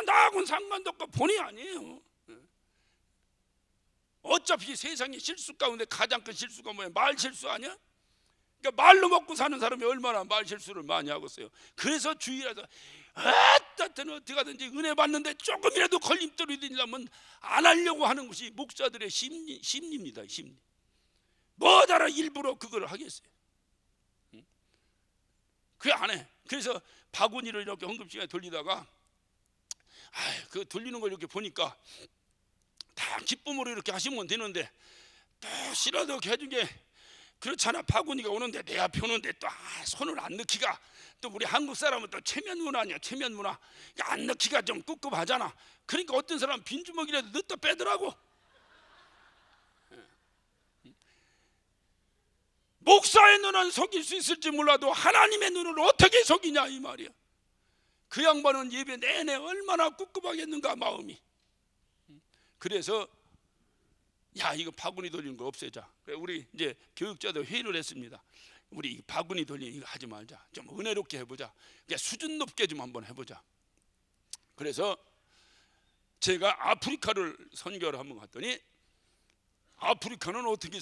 나하고는 상관도 없고 본의 아니에요. 어차피 세상의 실수 가운데 가장 큰 실수가 뭐야? 말 실수 아니야? 그러니까 말로 먹고 사는 사람이 얼마나 말 실수를 많이 하고 있어요. 그래서 주의라서 어떻게 하든지 은혜 받는데 조금이라도 걸림돌이 되려면 안 하려고 하는 것이 목사들의 심리입니다. 심리. 뭐하러 일부러 그걸 하겠어요? 그게 안 해. 그래서 바구니를 이렇게 헌금 시간에 돌리다가 그 돌리는 걸 이렇게 보니까 다 기쁨으로 이렇게 하시면 되는데, 또 싫어도 해준 게 그렇잖아. 바구니가 오는데 내 앞에 오는데 또 손을 안 넣기가, 또 우리 한국 사람은 또 체면 문화 아니야. 체면 문화. 안 넣기가 좀 꿉꿉하잖아. 그러니까 어떤 사람은 빈주먹이라도 넣다 빼더라고. 목사의 눈은 속일 수 있을지 몰라도 하나님의 눈을 어떻게 속이냐 이 말이야. 그 양반은 예배 내내 얼마나 꿉꿉하겠는가 마음이. 그래서 이거 바구니 돌리는 거 없애자. 우리 이제 교육자도 회의를 했습니다. 우리 바구니 돌리는 이거 하지 말자. 좀 은혜롭게 해보자. 그냥 수준 높게 좀 한번 해보자. 그래서 제가 아프리카를 선교를 한번 갔더니, 아프리카는 어떻게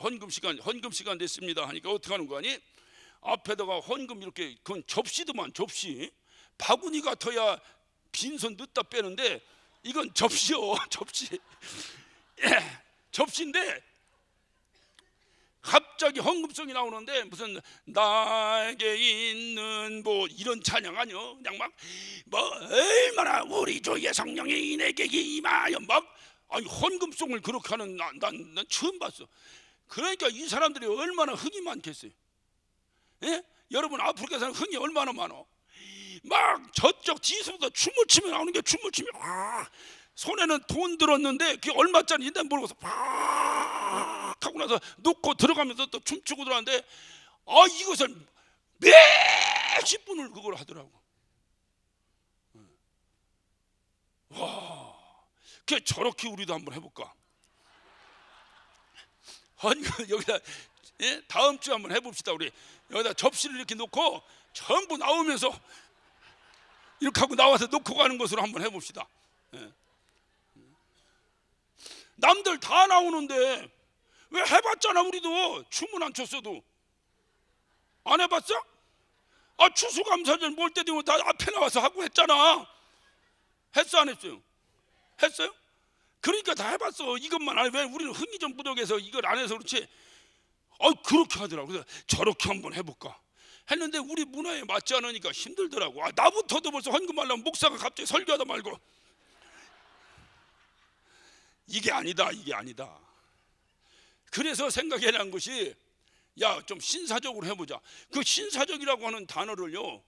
헌금 시간 됐습니다 하니까 어떻게 하는 거 아니? 앞에다가 헌금 이렇게, 그건 접시더만 접시. 바구니 같아야 빈손 넣다 빼는데 이건 접시요. 접시. 접시인데 갑자기 헌금송이 나오는데 무슨 나에게 있는 뭐 이런 찬양 아니요. 그냥 막 뭐 얼마나 우리 주의 성령이 내게 임하여 막, 아니 헌금송을 그렇게 하는 난 처음 봤어. 그러니까 이 사람들이 얼마나 흥이 많겠어요. 예? 여러분 아프리카 사람 흥이 얼마나 많어. 막 저쪽 뒤에서부터 춤을 추며 나오는 게 춤을 추며 손에는 돈 들었는데 그게 얼마짜리인데 모르고서 팍 하고 나서 놓고 들어가면서 또 춤추고 들어가는데 이것을 몇십 분을 그걸 하더라고. 와, 그 저렇게 우리도 한번 해볼까? 여기다 다음 주에 한번 해봅시다. 우리 여기다 접시를 이렇게 놓고 전부 나오면서 이렇게 하고 나와서 놓고 가는 것으로 한번 해봅시다. 남들 다 나오는데 왜 해봤잖아. 우리도 춤은 안 췄어도. 안 해봤어? 추수감사절 몰 때 되면 다 앞에 나와서 하고 했잖아. 했어 안 했어요? 했어요? 그러니까 다 해봤어. 이것만 안 해. 왜 우리는 흥이 좀 부족해서 이걸 안 해서 그렇지. 그렇게 하더라고. 그래서 저렇게 한번 해볼까 했는데 우리 문화에 맞지 않으니까 힘들더라고. 나부터도 벌써 헌금하려면 목사가 갑자기 설교하다 말고 이게 아니다. 그래서 생각해 난 것이 좀 신사적으로 해보자. 그 신사적이라고 하는 단어를요,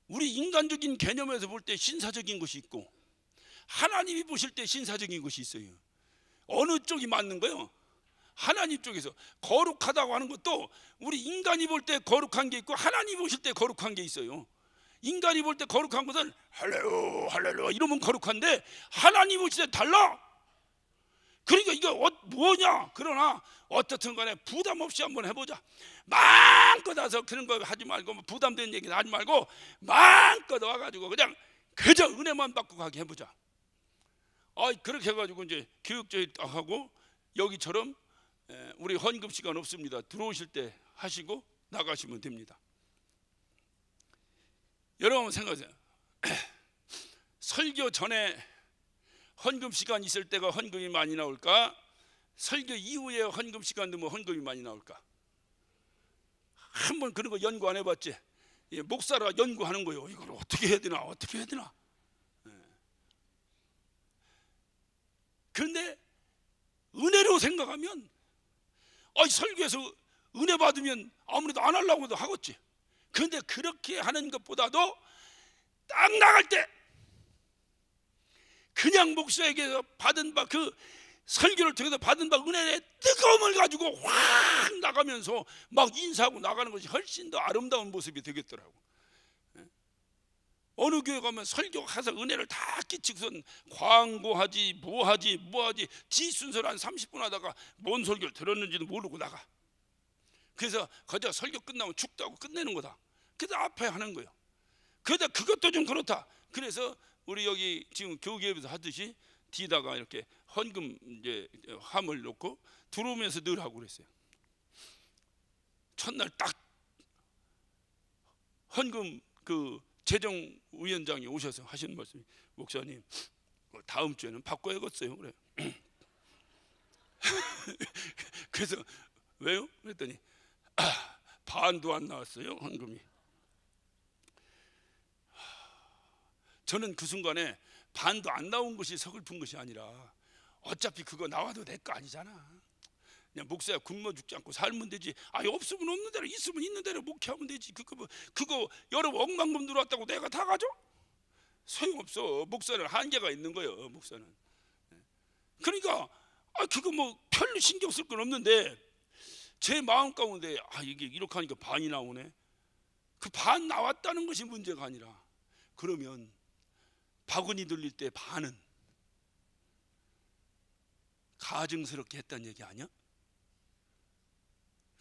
우리 인간적인 개념에서 볼 때 신사적인 것이 있고 하나님이 보실 때 신사적인 것이 있어요. 어느 쪽이 맞는 거예요? 하나님 쪽에서. 거룩하다고 하는 것도 우리 인간이 볼 때 거룩한 게 있고 하나님이 보실 때 거룩한 게 있어요. 인간이 볼 때 거룩한 것은 할렐루야 이러면 거룩한데 하나님이 보실 때 달라. 그러니까 이거 뭐냐? 그러나 어떻든 간에 부담 없이 한번 해보자. 마음껏 와서 그런 거 하지 말고 부담되는 얘기는 하지 말고 마음껏 와가지고 그냥 그저 은혜만 받고 가게 해보자. 그렇게 해가지고 이제 교육적이 딱 하고 여기처럼 우리 헌금 시간 없습니다. 들어오실 때 하시고 나가시면 됩니다. 여러분 생각하세요. 설교 전에 헌금 시간 있을 때가 헌금이 많이 나올까? 설교 이후에 헌금 시간 되면 헌금이 많이 나올까? 한번 그런 거 연구 안 해봤지? 목사가 연구하는 거예요. 이걸 어떻게 해야 되나? 그런데 은혜로 생각하면 설교에서 은혜 받으면 아무래도 안 하려고 해도 하겠지. 그런데 그렇게 하는 것보다도 딱 나갈 때 그냥 목사에게서 받은 바 그 설교를 통해서 받은 바 은혜의 뜨거움을 가지고 확 나가면서 막 인사하고 나가는 것이 훨씬 더 아름다운 모습이 되겠더라고. 어느 교회 가면 설교해서 은혜를 다 끼치고선 광고하지 뭐하지 뒷순서를 한 30분 하다가 뭔 설교를 들었는지도 모르고 나가. 그래서 거기서 설교 끝나면 축도하고 끝내는 거다. 그래서 앞에 하는 거예요. 그러다 그것도 좀 그렇다. 그래서 우리 여기 지금 교계에서 하듯이 뒤다가 이렇게 헌금 이제 함을 놓고 들어오면서 늘 하고 그랬어요. 첫날 딱 헌금 그 재정위원장이 오셔서 하시는 말씀이 목사님 다음 주에는 바꿔야겠어요. 그래. 그래서 왜요? 그랬더니 반도 안 나왔어요 헌금이. 저는 그 순간에 반도 안 나온 것이 서글픈 것이 아니라 어차피 그거 나와도 내 거 아니잖아. 그냥 목사야 굶어 죽지 않고 살면 되지. 없으면 없는 대로 있으면 있는 대로 목회하면 되지. 그거 여러 억만금 들어왔다고 내가 다 가져? 소용없어. 목사는 한계가 있는 거예요. 목사는. 그러니까 그거 뭐 별로 신경 쓸 건 없는데 제 마음 가운데 이게 이렇게 하니까 반이 나오네. 그 반 나왔다는 것이 문제가 아니라 그러면 바구니 돌릴 때 반은 가증스럽게 했다는 얘기 아니야?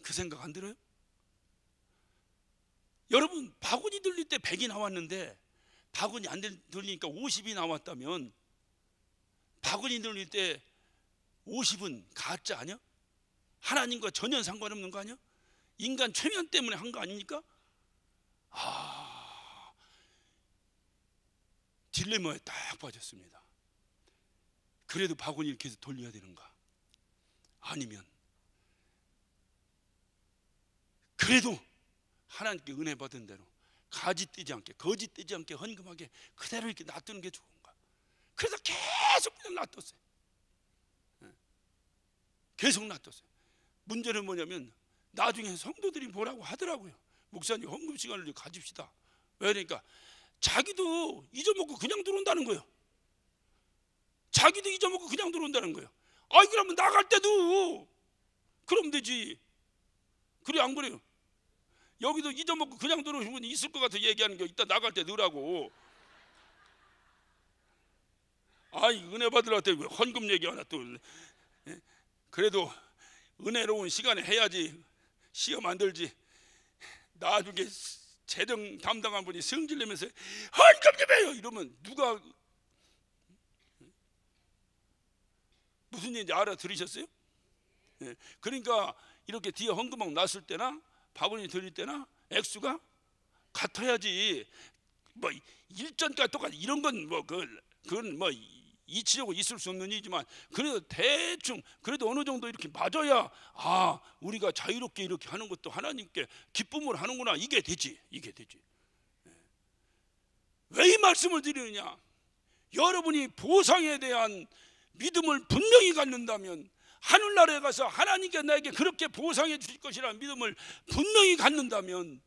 그 생각 안 들어요? 여러분 바구니 돌릴 때 100이 나왔는데 바구니 안 돌리니까 50이 나왔다면 바구니 돌릴 때 50은 가짜 아니야? 하나님과 전혀 상관없는 거 아니야? 인간 최면 때문에 한 거 아닙니까? 딜레마에 딱 빠졌습니다. 그래도 바구니 이렇게 해서 돌려야 되는가? 아니면 그래도 하나님께 은혜 받은 대로 가지 뜨지 않게 거지 뜨지 않게 헌금하게 그대로 이렇게 놔두는 게 좋은가? 그래서 계속 그냥 놔뒀어요. 계속 놔뒀어요. 문제는 뭐냐면 나중에 성도들이 뭐라고 하더라고요. 목사님 헌금 시간을 가집시다. 왜 그러니까 자기도 잊어먹고 그냥 들어온다는 거예요. 자기도 잊어먹고 그냥 들어온다는 거예요. 아이 그러면 나갈 때도 그럼 되지. 그래 안 그래요? 여기도 잊어먹고 그냥 들어오신 분이 있을 것 같아 얘기하는 게 이따 나갈 때 넣으라고. 아이 은혜 받으러 때 헌금 얘기하나 또. 그래도 은혜로운 시간에 해야지 시험 안 들지. 나중에 재정 담당한 분이 성질 내면서 헌금 좀 해요 이러면 누가 무슨 얘기인지 알아들으셨어요? 그러니까 이렇게 뒤에 헌금막 났을 때나 바구니 들일 때나 액수가 같아야지. 뭐 일전까지 똑같이 이런 건 뭐 그건 뭐 이치적으로 있을 수 없는 일이지만 그래도 대충 그래도 어느 정도 이렇게 맞아야 아 우리가 자유롭게 이렇게 하는 것도 하나님께 기쁨을 하는구나 이게 되지. 이게 되지. 왜 이 말씀을 드리느냐? 여러분이 보상에 대한 믿음을 분명히 갖는다면 하늘나라에 가서 하나님께 나에게 그렇게 보상해 주실 것이라는 믿음을 분명히 갖는다면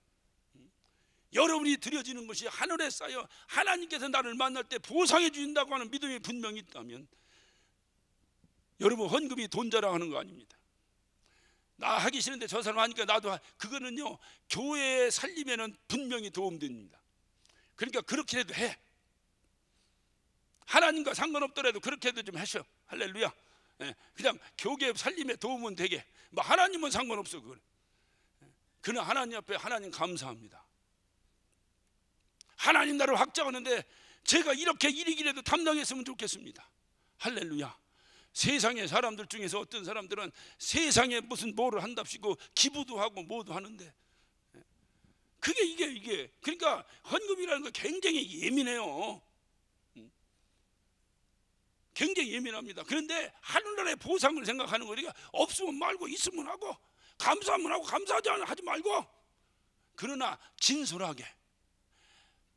여러분이 드려지는 것이 하늘에 쌓여 하나님께서 나를 만날 때 보상해 주신다고 하는 믿음이 분명히 있다면 여러분 헌금이 돈 자랑하는 거 아닙니다. 나 하기 싫은데 저 사람 하니까 나도 그거는요 교회의 살림에는 분명히 도움됩니다. 그러니까 그렇게 해도 해. 하나님과 상관없더라도 그렇게 해도 좀 하셔. 할렐루야. 그냥 교계 살림에 도움은 되게. 뭐 하나님은 상관없어. 그는 하나님 앞에 하나님 감사합니다. 하나님 나를 확장하는데 제가 이렇게 일이기라도 담당했으면 좋겠습니다. 할렐루야. 세상의 사람들 중에서 어떤 사람들은 세상에 무슨 뭐를 한답시고 기부도 하고 뭐도 하는데 그게 이게 그러니까 헌금이라는 거 굉장히 예민해요. 굉장히 예민합니다. 그런데 하늘나라의 보상을 생각하는 거 우리가 없으면 말고 있으면 하고 감사하면 하고 감사하지 않으면 하지 말고 그러나 진솔하게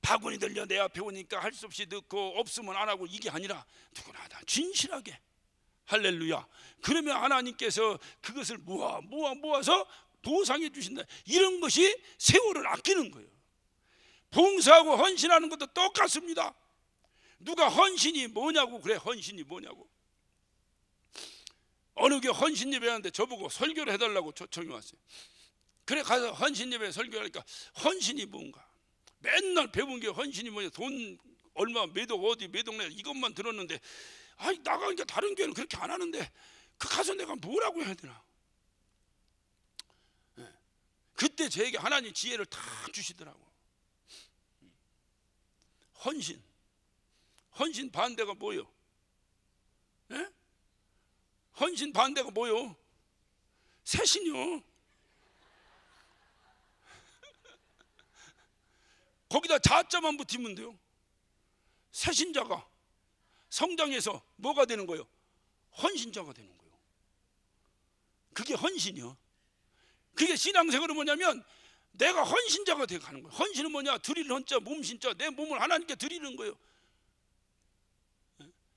바구니 들려 내 앞에 오니까 할 수 없이 듣고 없으면 안 하고 이게 아니라 누구나 다 진실하게 할렐루야. 그러면 하나님께서 그것을 모아서 보상해 주신다. 이런 것이 세월을 아끼는 거예요. 봉사하고 헌신하는 것도 똑같습니다. 누가 헌신이 뭐냐고 그래. 헌신이 뭐냐고. 어느 게 헌신 예배하는데 저보고 설교를 해달라고 초청이 왔어요. 그래 가서 헌신 예배 설교하니까 헌신이 뭔가 맨날 배운 게 헌신이 뭐냐 돈 얼마 매독 어디 매독내 이것만 들었는데 아니 나가니까 다른 교회는 그렇게 안 하는데 그 가서 내가 뭐라고 해야 되나. 그때 저에게 하나님 지혜를 다 주시더라고. 헌신 반대가 뭐요? 헌신 반대가 뭐요? 새신요. 거기다 자자만 붙이면 돼요. 새신자가 성장해서 뭐가 되는 거예요? 헌신자가 되는 거예요. 그게 헌신이요. 그게 신앙생활은 뭐냐면 내가 헌신자가 되어 가는 거예요. 헌신은 뭐냐? 드릴 헌자 몸신자 내 몸을 하나님께 드리는 거예요.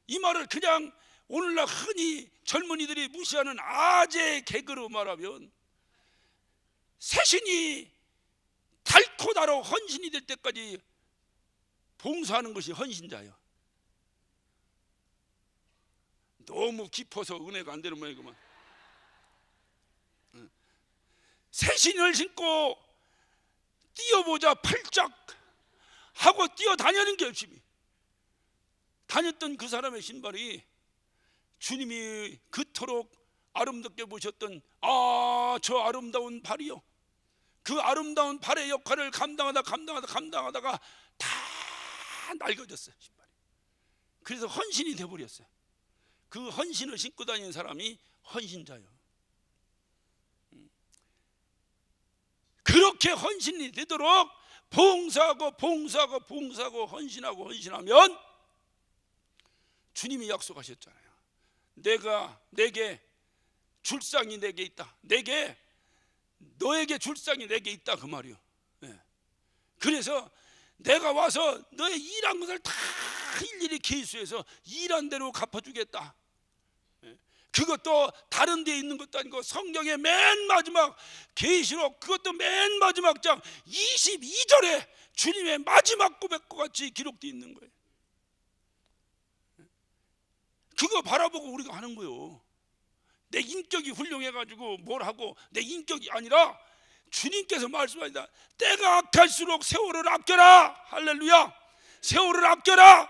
이 말을 그냥 오늘날 흔히 젊은이들이 무시하는 아재 개그로 말하면 새신이 닳고 달아 헌신이 될 때까지 봉사하는 것이 헌신자예요. 너무 깊어서 은혜가 안 되는 모양이구만. 새신을 신고 뛰어보자 팔짝 하고 뛰어다니는 게 열심히 다녔던 그 사람의 신발이 주님이 그토록 아름답게 보셨던 저 아름다운 발이요. 그 아름다운 발의 역할을 감당하다가 다 낡아졌어요. 신발이. 그래서 헌신이 돼버렸어요. 그 헌신을 신고 다니는 사람이 헌신자예요. 그렇게 헌신이 되도록 봉사하고 헌신하면 주님이 약속하셨잖아요. 내게 줄상이 내게 있다. 너에게 줄상이 내게 있다 그 말이요. 그래서 내가 와서 너의 일한 것을 다 일일이 계수해서 일한 대로 갚아주겠다. 그것도 다른 데 있는 것도 아니고 성경의 맨 마지막 계시록 그것도 맨 마지막 장 22절에 주님의 마지막 고백과 같이 기록되어 있는 거예요. 그거 바라보고 우리가 하는 거예요. 내 인격이 훌륭해가지고 뭘 하고 내 인격이 아니라 주님께서 말씀하신다. 때가 악할수록 세월을 아껴라. 할렐루야. 세월을 아껴라.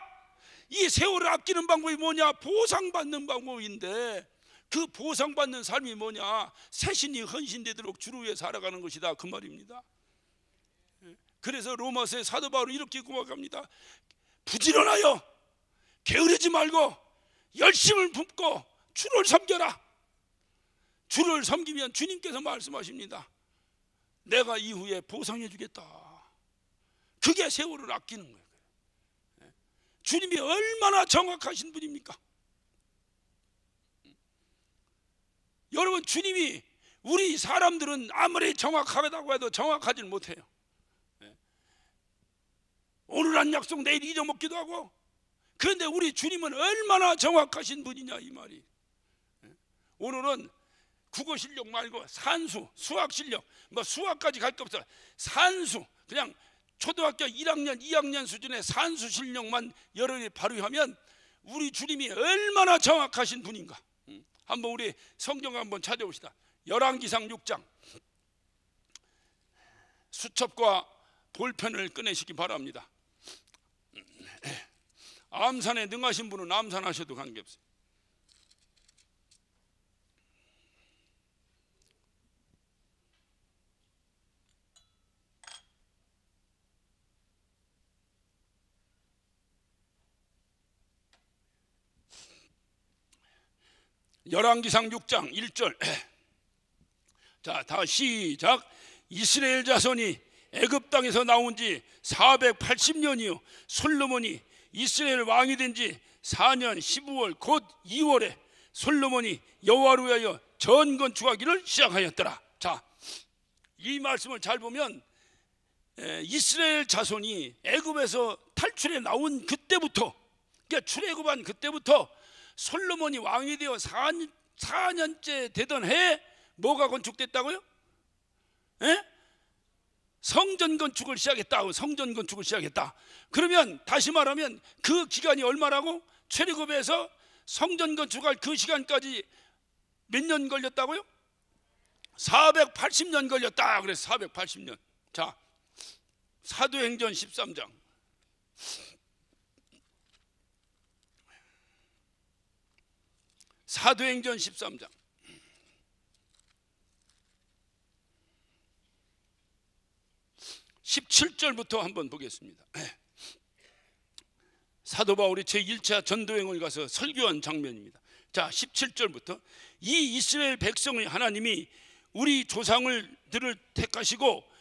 이 세월을 아끼는 방법이 뭐냐? 보상받는 방법인데 그 보상받는 삶이 뭐냐? 새신이 헌신되도록 주를 위해 살아가는 것이다, 그 말입니다. 그래서 로마서의 사도 바울은 이렇게 고백합니다. 부지런하여 게으르지 말고 열심을 품고 주를 섬겨라. 주를 섬기면 주님께서 말씀하십니다. 내가 이후에 보상해 주겠다. 그게 세월을 아끼는 거예요. 주님이 얼마나 정확하신 분입니까? 여러분, 주님이 우리 사람들은 아무리 정확하다고 해도 정확하지 못해요. 오늘 한 약속 내일 잊어먹기도 하고. 그런데 우리 주님은 얼마나 정확하신 분이냐 이 말이. 오늘은 국어 실력 말고 산수, 수학 실력, 뭐 수학까지 갈 거 없어. 산수, 그냥 초등학교 1학년, 2학년 수준의 산수 실력만 여러분이 발휘하면 우리 주님이 얼마나 정확하신 분인가. 한번 우리 성경 한번 찾아봅시다. 열왕기상 6장. 수첩과 볼펜을 꺼내시기 바랍니다. 암산에 능하신 분은 암산하셔도 관계없어요. 열왕기상 6장 1절. 자, 다 시작. 이스라엘 자손이 애굽 땅에서 나온 지 480년이요 솔로몬이 이스라엘 왕이 된 지 4년 15월 곧 2월에 솔로몬이 여호와를 위하여 전 건축하기를 시작하였더라. 자, 이 말씀을 잘 보면 이스라엘 자손이 애굽에서 탈출해 나온 그때부터, 그러니까 출애굽한 그때부터 솔로몬이 왕이 되어 4년째 되던 해에 뭐가 건축됐다고요? 성전 건축을 시작했다. 성전 건축을 시작했다. 그러면 다시 말하면 그 기간이 얼마라고? 출애굽에서 성전 건축할 그 시간까지 몇 년 걸렸다고요? 480년 걸렸다. 그래서 480년. 자, 사도행전 13장. 사도행전 13장 17절부터 한번 보겠습니다. 사도 바울이 제1차 전도행을 가서 설교한 장면입니다. 자, 17절부터 이 이스라엘 백성의 하나님이 우리 조상들을 택하시고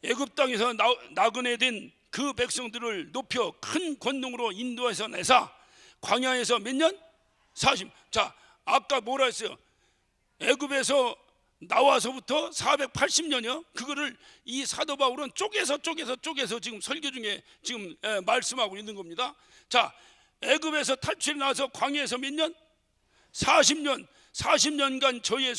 애굽 땅에서 나그네 된 그 백성들을 높여 큰 권능으로 인도해서 내사 광야에서 몇 년? 40. 자, 아까 뭐라 했어요? 애굽에서 나와서부터 480년이요. 그거를 이 사도 바울은 쪼개서 지금 설교 중에 지금 말씀하고 있는 겁니다. 자, 애굽에서 탈출해 나와서 광야에서 몇 년? 40년. 40년간 저희의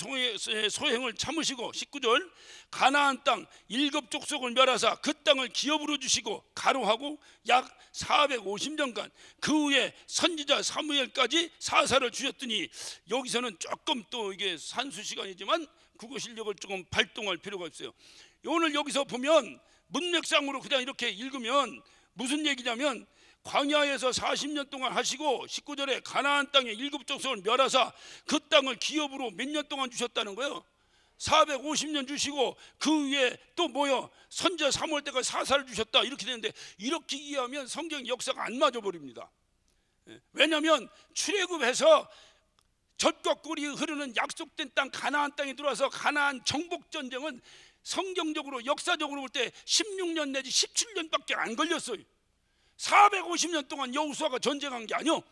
소행을 참으시고 19절 가나안 땅 7족속을 멸하사 그 땅을 기업으로 주시고 가로하고 약 450년간 그 후에 선지자 사무엘까지 사사를 주셨더니, 여기서는 조금 또 이게 산수 시간이지만 국어 실력을 조금 발동할 필요가 있어요. 오늘 여기서 보면 문맥상으로 그냥 이렇게 읽으면 무슨 얘기냐면 광야에서 40년 동안 하시고 19절에 가나안 땅에 7족속을 멸하사 그 땅을 기업으로 몇 년 동안 주셨다는 거예요. 450년 주시고 그 위에 또 뭐요? 선지자 사무엘 때까지 사사를 주셨다, 이렇게 되는데, 이렇게 이해하면 성경 역사가 안 맞아 버립니다. 왜냐하면 출애굽해서 젖과 꿀이 흐르는 약속된 땅 가나안 땅에 들어와서 가나안 정복 전쟁은 성경적으로 역사적으로 볼 때 16년 내지 17년밖에 안 걸렸어요. 450년 동안 여호수아가 전쟁한 게 아니요.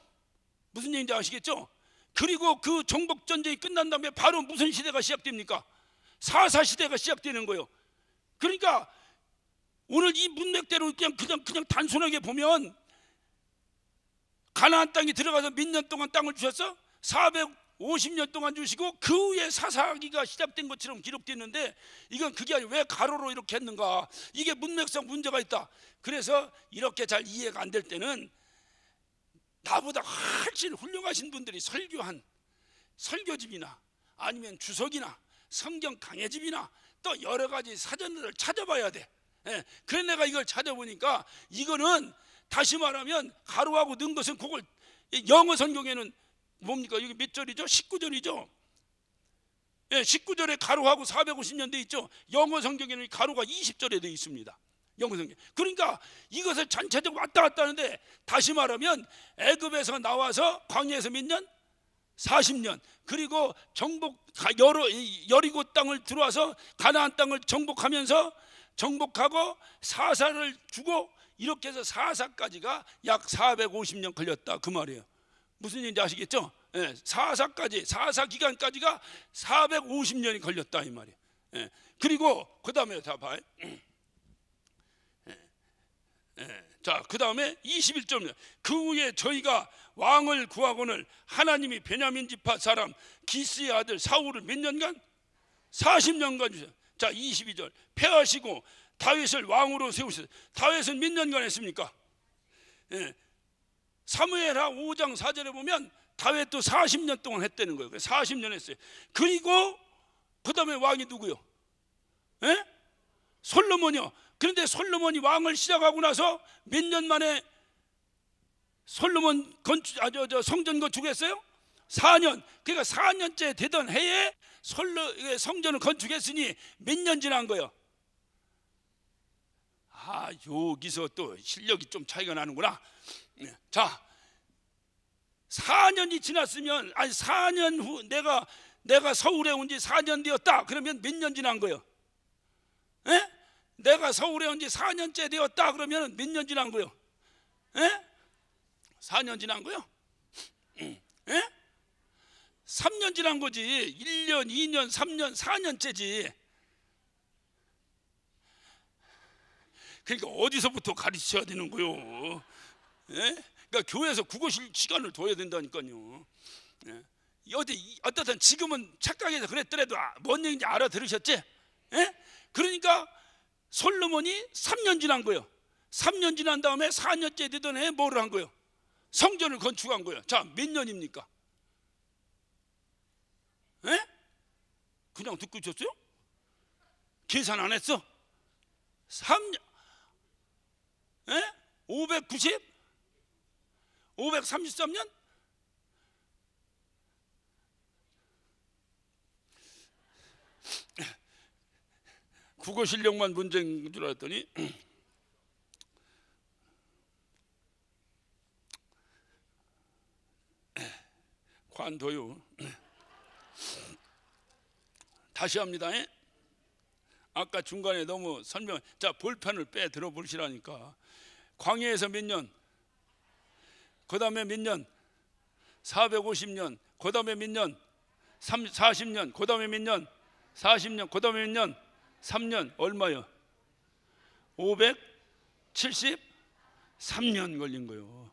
무슨 얘기인지 아시겠죠? 그리고 그 정복 전쟁이 끝난 다음에 바로 무슨 시대가 시작됩니까? 사사 시대가 시작되는 거예요. 그러니까 오늘 이 문맥대로 그냥 단순하게 보면 가나안 땅에 들어가서 몇 년 동안 땅을 주셨어? 50년 동안 주시고 그 후에 사사기가 시작된 것처럼 기록되어 있는데 이건 그게 아니고 왜 가로로 이렇게 했는가? 이게 문맥상 문제가 있다. 그래서 이렇게 잘 이해가 안 될 때는 나보다 훨씬 훌륭하신 분들이 설교한 설교집이나 아니면 주석이나 성경 강해집이나 또 여러 가지 사전들을 찾아봐야 돼. 예, 그래서 내가 이걸 찾아보니까 이거는 다시 말하면 가로하고 넣은 것은 그걸 영어 성경에는 뭡니까? 여기 몇 절이죠? 19절이죠. 예, 19절에 가로하고 450년 돼 있죠. 영어 성경에는 가로가 20절에 돼 있습니다. 영어 성경. 그러니까 이것을 전체적으로 왔다 갔다 하는데 다시 말하면 애굽에서 나와서 광야에서 몇 년? 40년. 그리고 정복 여리고 땅을 들어와서 가나안 땅을 정복하면서 정복하고 사사를 주고 이렇게 해서 사사까지가 약 450년 걸렸다 그 말이에요. 무슨 얘기인지 아시겠죠? 예, 사사까지 사사 기간까지가 450년이 걸렸다 이 말이에요. 예, 그리고 그 다음에 다 봐요. 자, 그 다음에 21절. 그 후에 저희가 왕을 구하거늘 하나님이 베냐민 지파 사람 기스의 아들 사울을 몇 년간? 40년간 주셨어요. 자, 22절. 패하시고 다윗을 왕으로 세우셨어요. 다윗은 몇 년간 했습니까? 예, 사무엘하 5장 4절에 보면 다윗도 40년 동안 했다는 거예요. 40년 했어요. 그리고 그 다음에 왕이 누구요? 예? 솔로몬이요. 그런데 솔로몬이 왕을 시작하고 나서 몇 년 만에 솔로몬 성전 건축했어요? 4년. 그러니까 4년째 되던 해에 성전을 건축했으니 몇 년 지난 거예요? 아, 여기서 또 실력이 좀 차이가 나는구나. 자, 4년이 지났으면, 아니 4년 후 내가 서울에 온 지 4년 되었다. 그러면 몇 년 지난 거예요? 에? 내가 서울에 온 지 4년째 되었다. 그러면 몇 년 지난 거예요? 에? 4년 지난 거예요? 에? 3년 지난 거지. 1년, 2년, 3년, 4년째지. 그러니까 어디서부터 가르쳐야 되는 거요? 예? 그러니까 교회에서 국어 시간을 둬야 된다니까요. 예? 어떻든 지금은 착각해서 그랬더라도 뭔 얘기인지 알아들으셨지? 예? 그러니까 솔로몬이 3년 지난 거예요. 3년 지난 다음에 4년째 되던 해에 뭐를 한 거예요? 성전을 건축한 거예요. 자, 몇 년입니까? 예? 그냥 듣고 있었어요? 계산 안 했어? 3년. 예? 590? 533년? 국어 실력만 문제인 줄 알았더니 관둬요. 다시 합니다. 아까 중간에 너무 설명. 자, 볼펜을 빼 들어보시라니까. 광야에서 몇 년? 그 다음에 몇 년? 450년. 그 다음에 몇 년? 40년. 그 다음에 몇 년? 40년. 그 다음에 몇 년? 3년. 얼마요? 573년 걸린 거예요.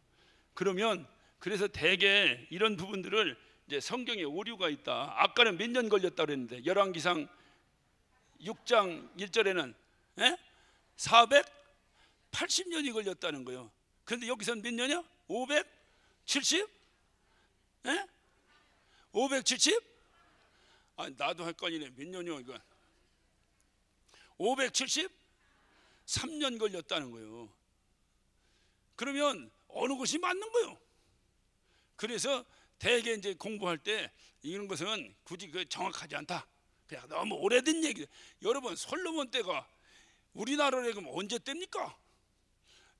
그러면 그래서 대개 이런 부분들을 이제 성경에 오류가 있다. 아까는 몇 년 걸렸다 그랬는데 열왕기상 6장 1절에는 480년이 걸렸다는 거예요. 그런데 여기서는 몇 년이야? 570? 570? 아니, 나도 헷갈리네. 몇 년이요 이건? 573년 걸렸다는 거예요. 그러면 어느 것이 맞는 거예요? 그래서 대개 이제 공부할 때 이런 것은 굳이 정확하지 않다. 그냥 너무 오래된 얘기. 여러분, 솔로몬 때가 우리나라로 그럼 언제 때입니까?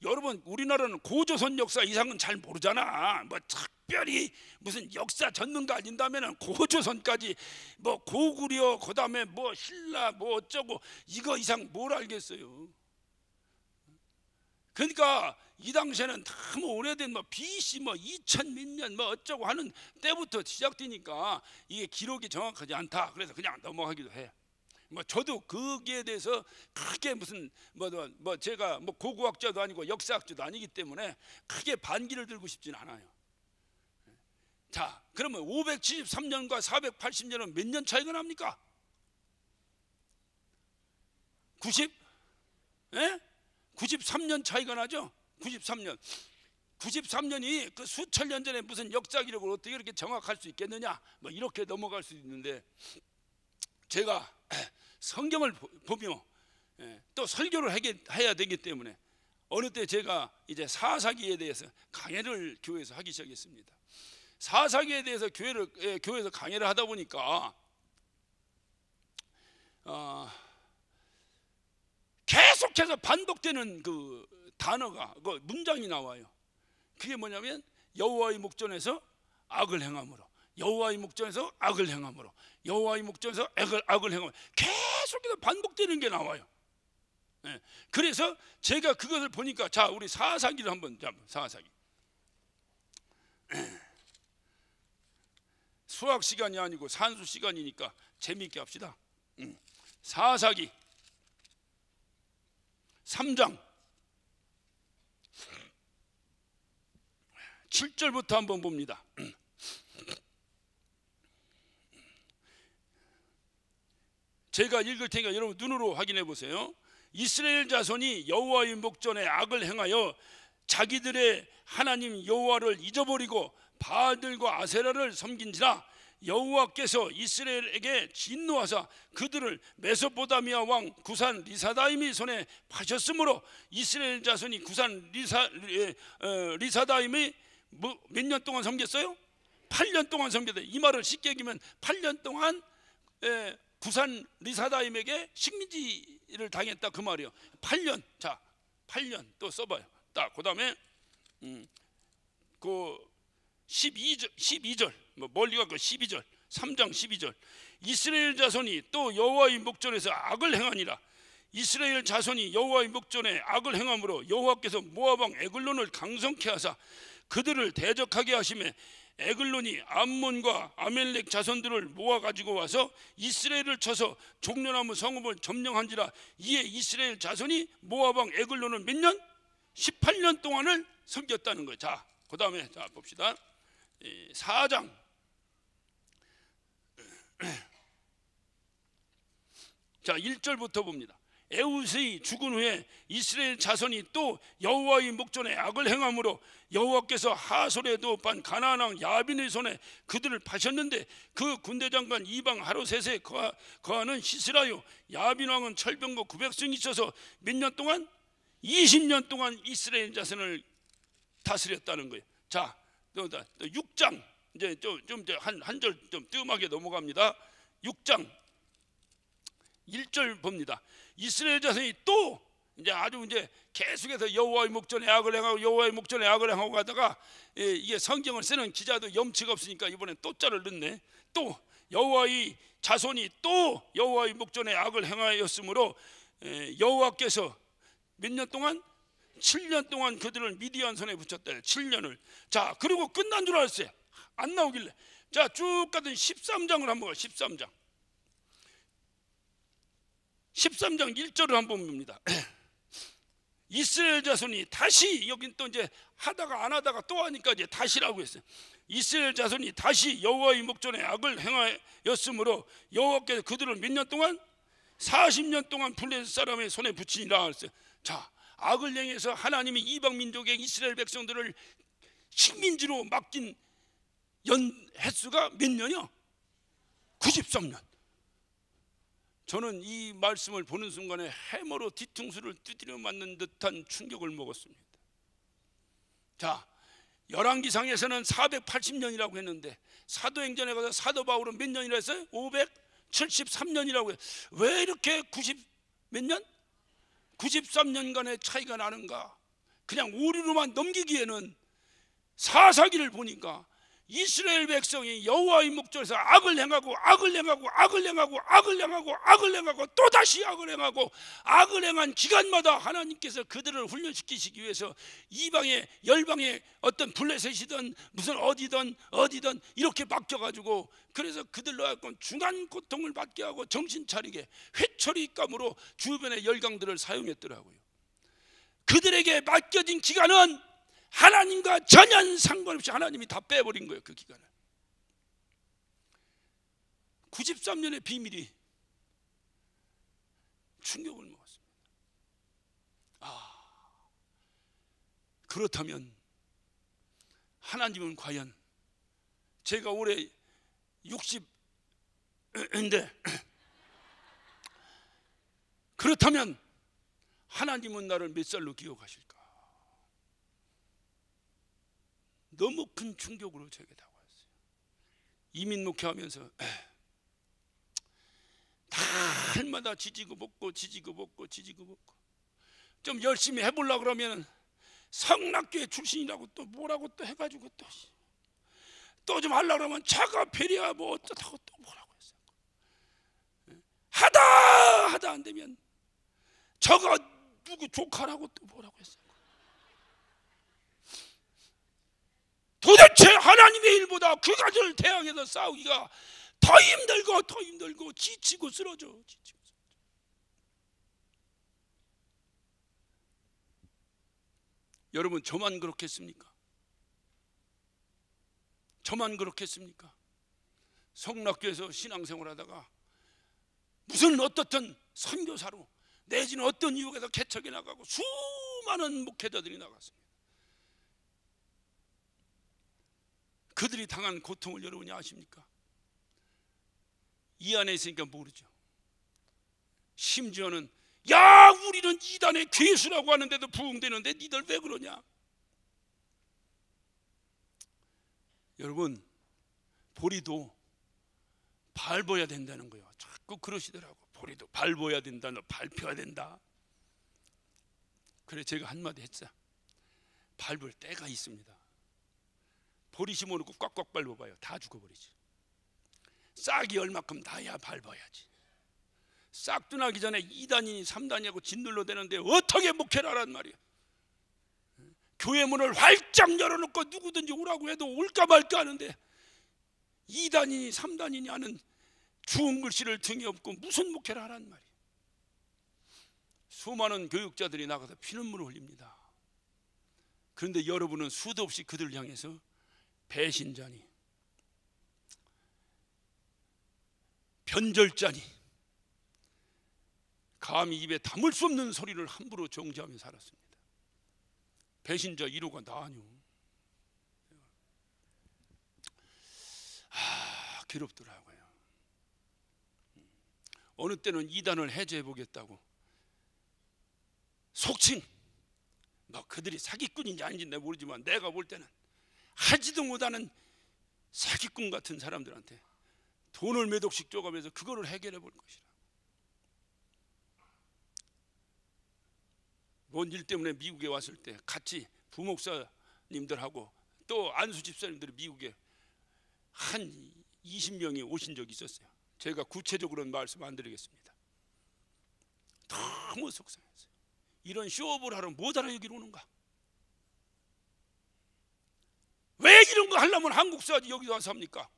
여러분, 우리나라는 고조선 역사 이상은 잘 모르잖아. 뭐 특별히 무슨 역사 전문가 아닌다면은 고조선까지 뭐 고구려 그다음에 뭐 신라 뭐 어쩌고 이거 이상 뭘 알겠어요. 그러니까 이 당시에는 너무 오래된 뭐 BC 뭐 2000 몇 년 뭐 어쩌고 하는 때부터 시작되니까 이게 기록이 정확하지 않다. 그래서 그냥 넘어가기도 해. 뭐 저도 거기에 대해서 크게 무슨 뭐 제가 뭐 고고학자도 아니고 역사학자도 아니기 때문에 크게 반기를 들고 싶진 않아요. 자, 그러면 573년과 480년은 몇 년 차이가 납니까? 93년 차이가 나죠. 93년이 그 수천 년 전에 무슨 역사 기록을 어떻게 이렇게 정확할 수 있겠느냐, 뭐 이렇게 넘어갈 수 있는데, 제가 성경을 보며 또 설교를 해야 되기 때문에 어느 때 제가 이제 사사기에 대해서 강해를 교회에서 하기 시작했습니다. 사사기에 대해서 교회에서 강해를 하다 보니까 계속해서 반복되는 그 단어가, 그 문장이 나와요. 그게 뭐냐면 여호와의 목전에서 악을 행함으로, 여호와의 목전에서 악을 행함으로, 여호와의 목전에서 악을 행함으로, 계속해서 반복되는 게 나와요. 그래서 제가 그것을 보니까, 자, 우리 사사기를 한번 사사기. 수학 시간이 아니고 산수 시간이니까 재미있게 합시다. 사사기 3장 7절부터 한번 봅니다. 제가 읽을 테니까 여러분 눈으로 확인해 보세요. 이스라엘 자손이 여호와의 목전에 악을 행하여 자기들의 하나님 여호와를 잊어버리고 바알들과 아세라를 섬긴지라 여호와께서 이스라엘에게 진노하사 그들을 메소포타미아 왕 구산 리사다임의 손에 파셨으므로 이스라엘 자손이 구산 리사다임의 몇 년 동안 섬겼어요? 8년 동안 섬겼어요. 이 말을 쉽게 얘기하면 8년 동안 구산 리사다임에게 식민지를 당했다, 그 말이에요. 8년. 자, 8년 또 써봐요. 딱 그다음에 그 12절 멀리 가고 12절 3장 12절 이스라엘 자손이 또 여호와의 목전에서 악을 행하니라. 이스라엘 자손이 여호와의 목전에 악을 행함으로 여호와께서 모압 왕 에글론을 강성케 하사 그들을 대적하게 하시매 에글론이 암몬과 아멜렉 자손들을 모아 가지고 와서 이스라엘을 쳐서 종려나무 성읍을 점령한지라. 이에 이스라엘 자손이 모압 왕 에글론을 몇 년? 18년 동안을 섬겼다는 거예요. 자, 그 다음에 자 봅시다. 4장 자 1절부터 봅니다. 에웃이 죽은 후에 이스라엘 자손이 또 여호와의 목전에 악을 행함으로 여호와께서 하솔에 도읍한 가나안 왕 야빈의 손에 그들을 파셨는데 그 군대장관 이방 하로셋에 거하는 시스라요 야빈 왕은 철병거 900승이 있어서 몇 년 동안? 20년 동안 이스라엘 자손을 다스렸다는 거예요. 자, 또 6장 이제 한 절 좀 뜸하게 넘어갑니다. 6장 1절 봅니다. 이스라엘 자손이 또 이제 아주 이제 계속해서 여호와의 목전에 악을 행하고 여호와의 목전에 악을 행하고 가다가 이게 성경을 쓰는 기자도 염치가 없으니까 이번엔 또 자를 넣네. 또 여호와의 자손이 또 여호와의 목전에 악을 행하였으므로 여호와께서 몇 년 동안? 7년 동안 그들을 미디안 손에 붙였다. 7년을. 자, 그리고 끝난 줄 알았어요. 안 나오길래. 자, 쭉 가던 13장을 한번 가. 13장 1절을 한번 봅니다. 이스라엘 자손이 다시, 여긴 또 이제 하다가 안 하다가 또 하니까 이제 다시라고 했어요. 이스라엘 자손이 다시 여호와의 목전에 악을 행하였으므로 여호와께서 그들을 몇 년 동안? 40년 동안 블레셋 사람의 손에 붙이니라 했어요. 자, 악을 행해서 하나님이 이방 민족의 이스라엘 백성들을 식민지로 맡긴 횟수가 몇 년이요? 93년. 저는 이 말씀을 보는 순간에 해머로 뒤통수를 두드려 맞는 듯한 충격을 먹었습니다. 자, 열왕기상에서는 480년이라고 했는데 사도행전에 가서 사도 바울은 몇 년이라 했어요? 573년이라고 해요. 왜 이렇게 90 몇 년? 93년간의 차이가 나는가? 그냥 오류로만 넘기기에는 사사기를 보니까 이스라엘 백성이 여호와의 목전에서 악을 행하고 또다시 악을 행하고 악을 행한 기간마다 하나님께서 그들을 훈련시키시기 위해서 이방의 열방의 어떤 블레셋이든 무슨 어디든 이렇게 맡겨가지고 그래서 그들로 하여금 중한 고통을 받게 하고 정신 차리게 회초리감으로 주변의 열강들을 사용했더라고요. 그들에게 맡겨진 기간은 하나님과 전혀 상관없이 하나님이 다 빼버린 거예요. 그 기간을. 93년의 비밀이 충격을 먹었습니다. 그렇다면 하나님은 과연, 제가 올해 60인데 그렇다면 하나님은 나를 몇 살로 기억하실까? 너무 큰 충격으로 제게 다가왔어요. 이민 목회하면서 날마다 지지고 볶고 좀 열심히 해보려고 그러면 성락교회 출신이라고 또 뭐라고 또 해가지고 또 좀 하려고 그러면 자가 배려야 뭐 어쩌다고 또 뭐라고 했어요. 하다 안 되면 저가 누구 조카라고 또 뭐라고 했어요. 도대체 하나님의 일보다 그 가정을 대항해서 싸우기가 더 힘들고 지치고 쓰러져. 여러분, 저만 그렇겠습니까? 성락교에서 신앙생활하다가 무슨 어떻든 선교사로 내지는 어떤 이유에서 개척에 나가고 수많은 목회자들이 나갔습니다. 그들이 당한 고통을 여러분이 아십니까? 이 안에 있으니까 모르죠. 심지어는 야, 우리는 이단의 괴수라고 하는데도 부흥되는데 니들 왜 그러냐? 여러분, 보리도 밟아야 된다는 거예요. 자꾸 그러시더라고. 보리도 밟아야 된다, 너 밟혀야 된다. 그래 제가 한마디 했죠. 밟을 때가 있습니다. 보리 심어놓고 꽉꽉 밟아봐요. 다 죽어버리지. 싹이 얼마큼 나야 밟아야지. 싹도 나기 전에 2단이니 3단이하고 짓눌러 대는데 어떻게 목회를 하란 말이야. 교회 문을 활짝 열어놓고 누구든지 오라고 해도 올까 말까 하는데 2단이니 3단이니 하는 주홍 글씨를 등에 업고 무슨 목회를 하란 말이야. 수많은 교육자들이 나가서 피눈물을 흘립니다. 그런데 여러분은 수도 없이 그들을 향해서 배신자니, 변절자니, 감히 입에 담을 수 없는 소리를 함부로 정죄하며 살았습니다. 배신자 1호가 나 아니오. 괴롭더라고요. 어느 때는 이단을 해제해 보겠다고 속칭 뭐 그들이 사기꾼인지 아닌지 내가 모르지만 내가 볼 때는 하지도 못하는 사기꾼 같은 사람들한테 돈을 몇 억씩 줘가면서 그거를 해결해 볼 것이라. 뭔 일 때문에 미국에 왔을 때 같이 부목사님들하고 또 안수 집사님들이 미국에 한 20명이 오신 적이 있었어요. 제가 구체적으로는 말씀 안 드리겠습니다. 너무 속상했어요. 이런 쇼업을 하러 못 알아 여기로 오는가? 왜 이런 거 하려면 한국 사지 여기 와서 합니까?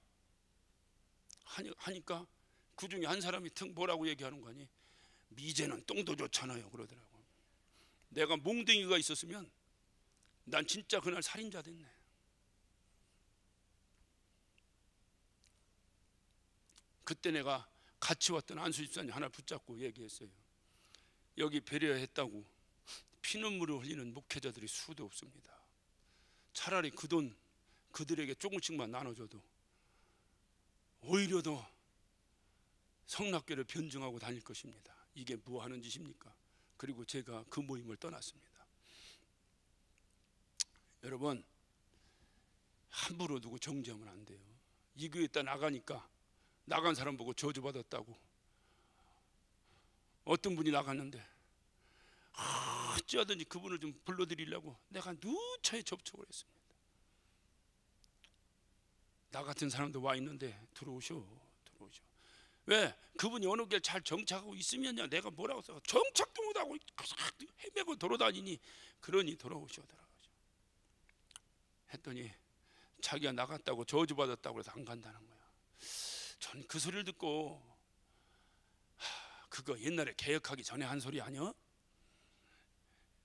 하니까 그 중에 한 사람이 腾뭐라고 얘기하는 거니? 미제는 똥도 좋잖아요 그러더라고. 내가 몽둥이가 있었으면 난 진짜 그날 살인자 됐네. 그때 내가 같이 왔던 안수 집사님 하나 붙잡고 얘기했어요. 여기 배려했다고 피눈물을 흘리는 목회자들이 수도 없습니다. 차라리 그 돈 그들에게 조금씩만 나눠줘도 오히려 더 성락교를 변증하고 다닐 것입니다. 이게 뭐 하는 짓입니까? 그리고 제가 그 모임을 떠났습니다. 여러분, 함부로 누구 정죄하면 안 돼요. 이 교회 있다 나가니까 나간 사람 보고 저주받았다고 어떤 분이 나갔는데 어찌하든지 그분을 좀 불러드리려고 내가 누차에 접촉을 했습니다. 나 같은 사람도 와 있는데 들어오셔. 왜? 그분이 어느 길 잘 정착하고 있으면요 내가 뭐라고 써 정착도 못하고 헤매고 돌아다니니 그러니 돌아오시더라고요. 했더니 자기가 나갔다고 저주받았다고 해서 안 간다는 거야. 전 그 소리를 듣고 그거 옛날에 개혁하기 전에 한 소리 아니야?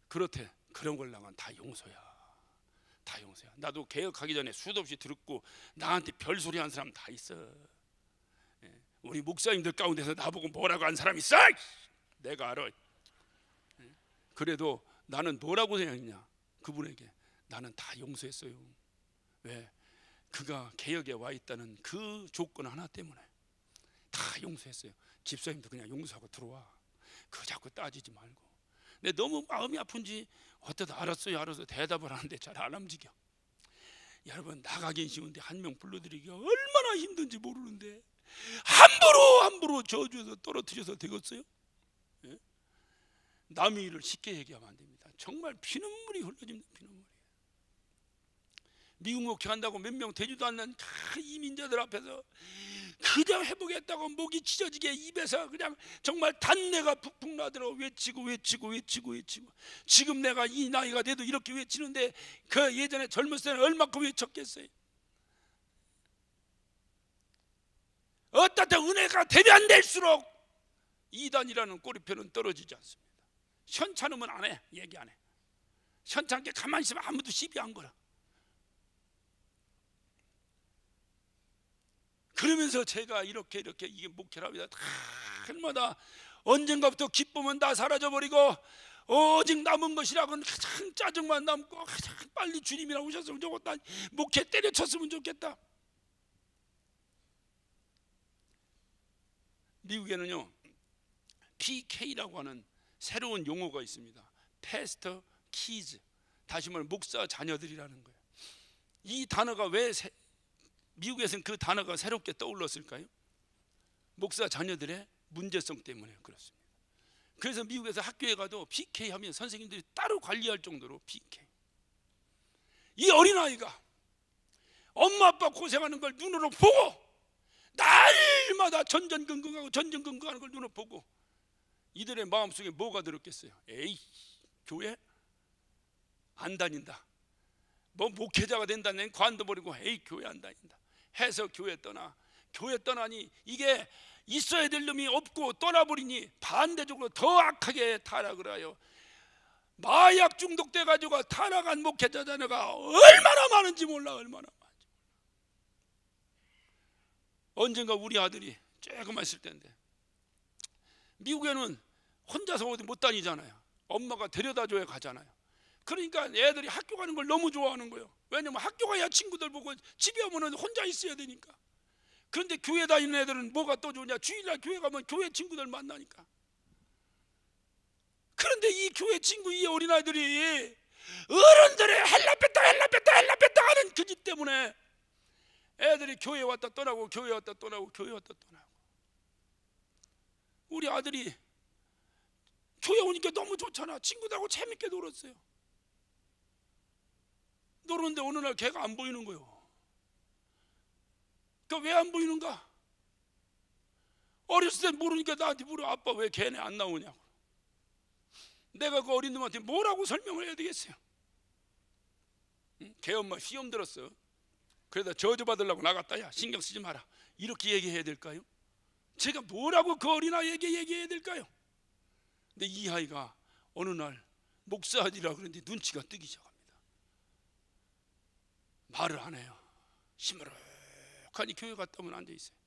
그렇대. 그런 걸 나간 다 용서야. 다 용서야. 나도 개혁하기 전에 수도 없이 들었고 나한테 별소리 한 사람 다 있어. 우리 목사님들 가운데서 나보고 뭐라고 한 사람 있어? 내가 알아. 그래도 나는 뭐라고 생각했냐? 그분에게 나는 다 용서했어요. 왜? 그가 개혁에 와 있다는 그 조건 하나 때문에 다 용서했어요. 집사님도 그냥 용서하고 들어와. 그거 자꾸 따지지 말고. 근데 너무 마음이 아픈지 어쩌다 알았어요 대답을 하는데 잘 안 움직여. 여러분, 나가긴 쉬운데 한 명 불러드리기가 얼마나 힘든지 모르는데 함부로 저주해서 떨어뜨려서 되겠어요? 예? 남의 일을 쉽게 얘기하면 안 됩니다. 정말 피눈물이 흘러집니다. 피눈물이. 미국 목회한다고 몇 명 되지도 않는 그 이민자들 앞에서 그냥 해보겠다고 목이 찢어지게 입에서 그냥 정말 단내가 푹푹 나더라고. 외치고 지금 내가 이 나이가 돼도 이렇게 외치는데 그 예전에 젊었을 때는 얼마큼 외쳤겠어요. 어떤 때 은혜가 대변될수록 이단이라는 꼬리표는 떨어지지 않습니다. 현찮으면 안 해. 얘기 안 해. 현찮게 가만히 있으면 아무도 시비 안 걸어. 그러면서 제가 이렇게 이게 목회를 합니다. 날마다 언젠가부터 기쁨은 다 사라져버리고 오직 남은 것이라고는 가장 짜증만 남고 가장 빨리 주님이랑 오셨으면 좋겠다. 목회 때려쳤으면 좋겠다. 미국에는요 PK라고 하는 새로운 용어가 있습니다. Pastor Kids, 다시 말해 목사 자녀들이라는 거예요. 이 단어가 왜 미국에서는 그 단어가 새롭게 떠올랐을까요? 목사 자녀들의 문제성 때문에 그렇습니다. 그래서 미국에서 학교에 가도 PK 하면 선생님들이 따로 관리할 정도로 PK. 이 어린아이가 엄마 아빠 고생하는 걸 눈으로 보고 날마다 전전긍긍하는 걸 눈으로 보고 이들의 마음속에 뭐가 들었겠어요? 에이, 교회 안 다닌다. 뭐 목회자가 된다는 관둬버리고 에이, 교회 안 다닌다 해서 교회 떠나니 이게 있어야 될 놈이 없고 떠나버리니 반대적으로 더 악하게 타락을 하여 마약 중독돼 가지고 타락한 목회자 자녀가 얼마나 많은지 몰라. 얼마나 많은지. 언젠가 우리 아들이 조금만 있을 때인데 미국에는 혼자서 어디 못 다니잖아요. 엄마가 데려다줘야 가잖아요. 그러니까 애들이 학교 가는 걸 너무 좋아하는 거예요. 왜냐면 학교 가야 친구들 보고 집에 오면 혼자 있어야 되니까. 그런데 교회 다니는 애들은 뭐가 또 좋냐? 주일날 교회 가면 교회 친구들 만나니까. 그런데 이 교회 친구 이 어린아이들이 어른들의 헬라뺐다 하는 그 짓 때문에 애들이 교회 왔다 떠나고 우리 아들이 교회 오니까 너무 좋잖아. 친구들하고 재밌게 놀았어요. 노는데 어느 날 걔가 안 보이는 거예요. 왜 안 보이는가? 어렸을 때 모르니까 나한테 물어. 아빠 왜 걔네 안 나오냐고. 내가 그 어린 놈한테 뭐라고 설명을 해야 되겠어요? 걔 엄마 시험 들었어. 그래다 저주받으려고 나갔다. 야, 신경 쓰지 마라. 이렇게 얘기해야 될까요? 제가 뭐라고 그 어린아이에게 얘기해야 될까요? 근데 이 아이가 어느 날 목사하리라 그러는데 눈치가 뜨기 시작합니다. 말을 안 해요. 시무룩하니 교회 갔다 오면 앉아있어요.